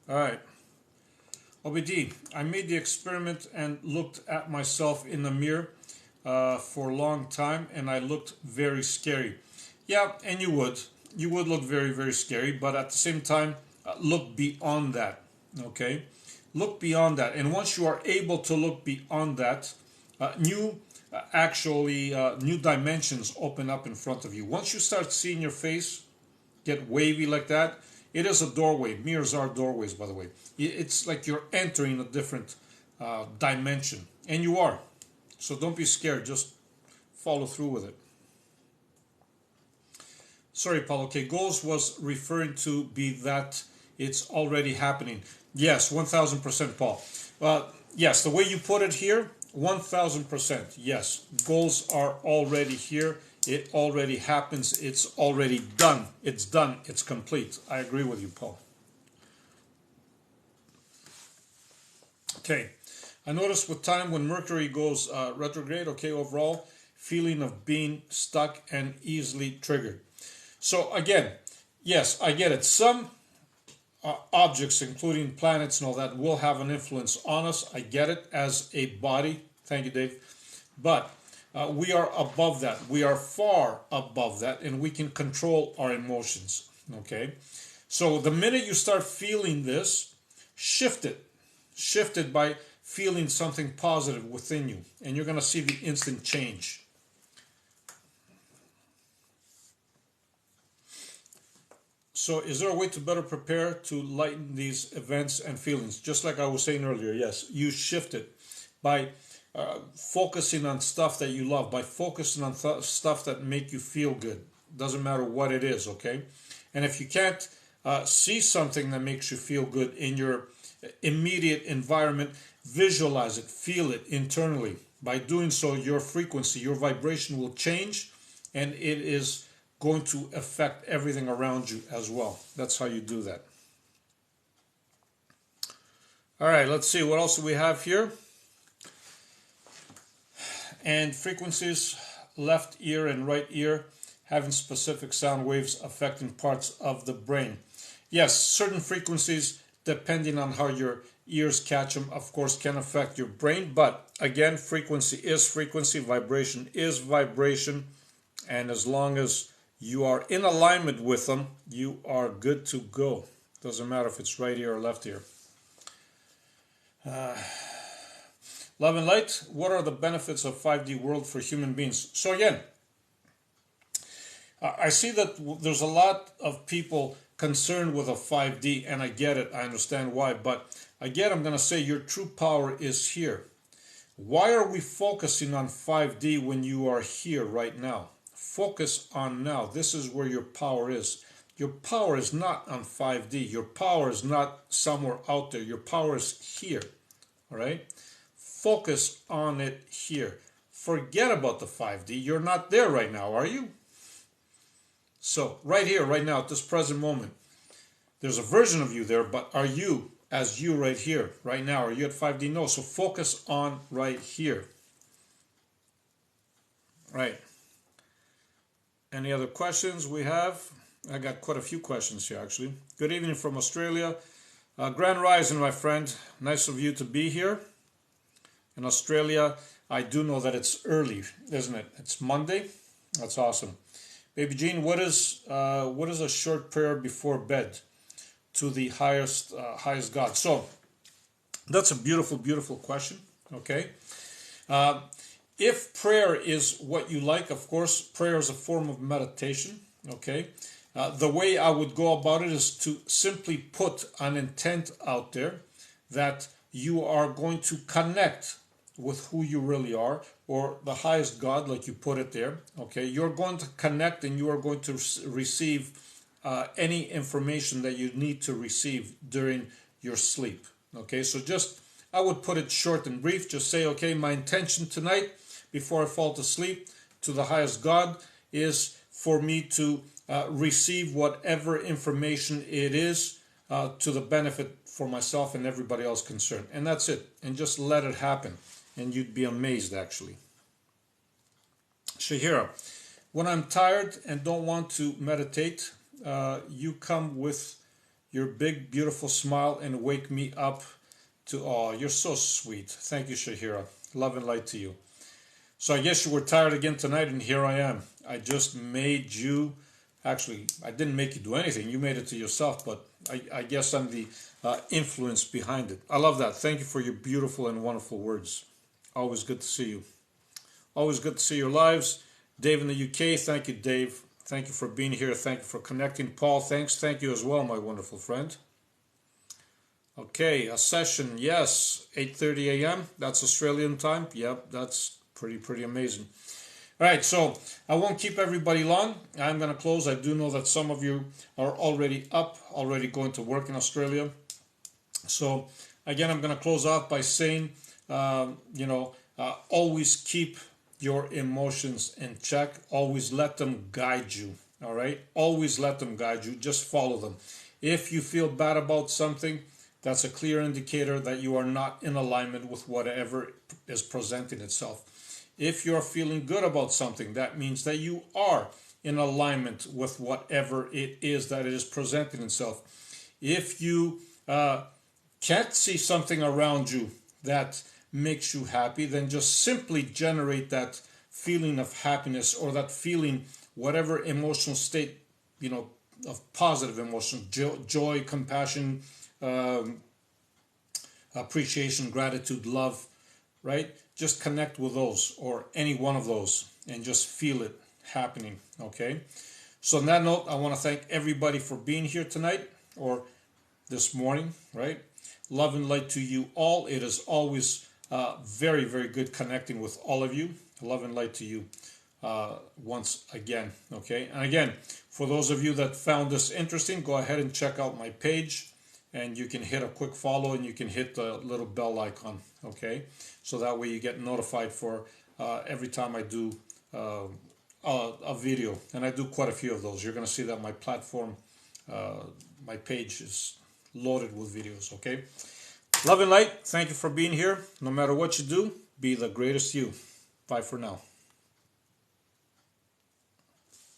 All right. OBD, I made the experiment and looked at myself in the mirror for a long time, and I looked very scary. Yeah, and you would look very, very scary, but at the same time, look beyond that, okay? Look beyond that, and once you are able to look beyond that, new dimensions open up in front of you. Once you start seeing your face get wavy like that, it is a doorway. Mirrors are doorways, by the way. It's like you're entering a different dimension, and you are. So don't be scared, just follow through with it. Sorry, Paul. Okay, goals was referring to be that it's already happening. Yes, 1000%, Paul. Yes, the way you put it here, 1000%. Yes, goals are already here. It already happens. It's already done. It's done. It's complete. I agree with you, Paul. Okay. I notice with time when Mercury goes retrograde, okay, overall, feeling of being stuck and easily triggered. So again, yes, I get it. Some objects, including planets and all that, will have an influence on us. I get it as a body. Thank you, Dave. But we are above that. We are far above that, and we can control our emotions. Okay? So the minute you start feeling this, shift it. Shift it by feeling something positive within you, and you're going to see the instant change. So is there a way to better prepare to lighten these events and feelings? Just like I was saying earlier, yes, you shift it by focusing on stuff that you love, by focusing on stuff that make you feel good. Doesn't matter what it is, okay? And if you can't see something that makes you feel good in your immediate environment, visualize it, feel it internally. By doing so, your frequency, your vibration will change, and it is going to affect everything around you as well. That's how you do that. All right, let's see what else do we have here. And frequencies, left ear and right ear, having specific sound waves affecting parts of the brain. Yes, certain frequencies, depending on how your ears catch them, of course, can affect your brain. But again, frequency is frequency, vibration is vibration. And as long as you are in alignment with them, you are good to go. Doesn't matter if it's right ear or left ear. Love and light, what are the benefits of 5D world for human beings? So again, I see that there's a lot of people concerned with a 5D, and I get it, I understand why, but again, I'm going to say your true power is here. Why are we focusing on 5D when you are here right now? Focus on now. This is where your power is. Your power is not on 5D. Your power is not somewhere out there. Your power is here. All right? Focus on it here. Forget about the 5D. You're not there right now, are you? So, right here, right now, at this present moment, there's a version of you there, but are you as you right here, right now? Are you at 5D? No. So, focus on right here. Right. Any other questions we have? I got quite a few questions here, actually. Good evening from Australia. Grand Rising, my friend. Nice of you to be here. In Australia, I do know that it's early, isn't it? It's Monday. That's awesome. Baby Jean, what is a short prayer before bed to the highest God? So that's a beautiful, beautiful question. Okay. If prayer is what you like, of course, prayer is a form of meditation. Okay. The way I would go about it is to simply put an intent out there that you are going to connect with who you really are, or the highest God, like you put it there. Okay, you're going to connect, and you are going to receive any information that you need to receive during your sleep. Okay, so just, I would put it short and brief. Just say, okay, my intention tonight, before I fall to sleep, to the highest God, is for me to receive whatever information it is to the benefit for myself and everybody else concerned. And that's it. And just let it happen. And you'd be amazed, actually. Shahira, when I'm tired and don't want to meditate, you come with your big, beautiful smile and wake me up to, oh, you're so sweet. Thank you, Shahira. Love and light to you. So I guess you were tired again tonight, and here I am. I just made you, actually, I didn't make you do anything. You made it to yourself, but I guess I'm the influence behind it. I love that. Thank you for your beautiful and wonderful words. Always good to see you. Always good to see your lives. Dave in the UK, thank you, Dave. Thank you for being here. Thank you for connecting. Paul, thanks. Thank you as well, my wonderful friend. Okay, a session, yes, 8:30 a.m. That's Australian time. Yep, that's pretty amazing. All right, so I won't keep everybody long. I'm going to close. I do know that some of you are already up, already going to work in Australia. So again, I'm going to close out by saying, always keep your emotions in check. Always let them guide you. All right, always let them guide you. Just follow them. If you feel bad about something, that's a clear indicator that you are not in alignment with whatever is presenting itself. If you're feeling good about something, that means that you are in alignment with whatever it is that it is presenting itself. If you can't see something around you that makes you happy, then just simply generate that feeling of happiness, or that feeling, whatever emotional state, of positive emotion, joy, compassion, appreciation, gratitude, love, right? Just connect with those, or any one of those, and just feel it happening, okay? So on that note, I want to thank everybody for being here tonight, or this morning, right? Love and light to you all. It is always very, very good connecting with all of you. Love and light to you once again, okay? And again, for those of you that found this interesting, go ahead and check out my page, and you can hit a quick follow, and you can hit the little bell icon, okay? So that way you get notified for every time I do a video, and I do quite a few of those. You're going to see that my platform, my page is loaded with videos, okay? Love and light, thank you for being here. No matter what you do, be the greatest you. Bye for now.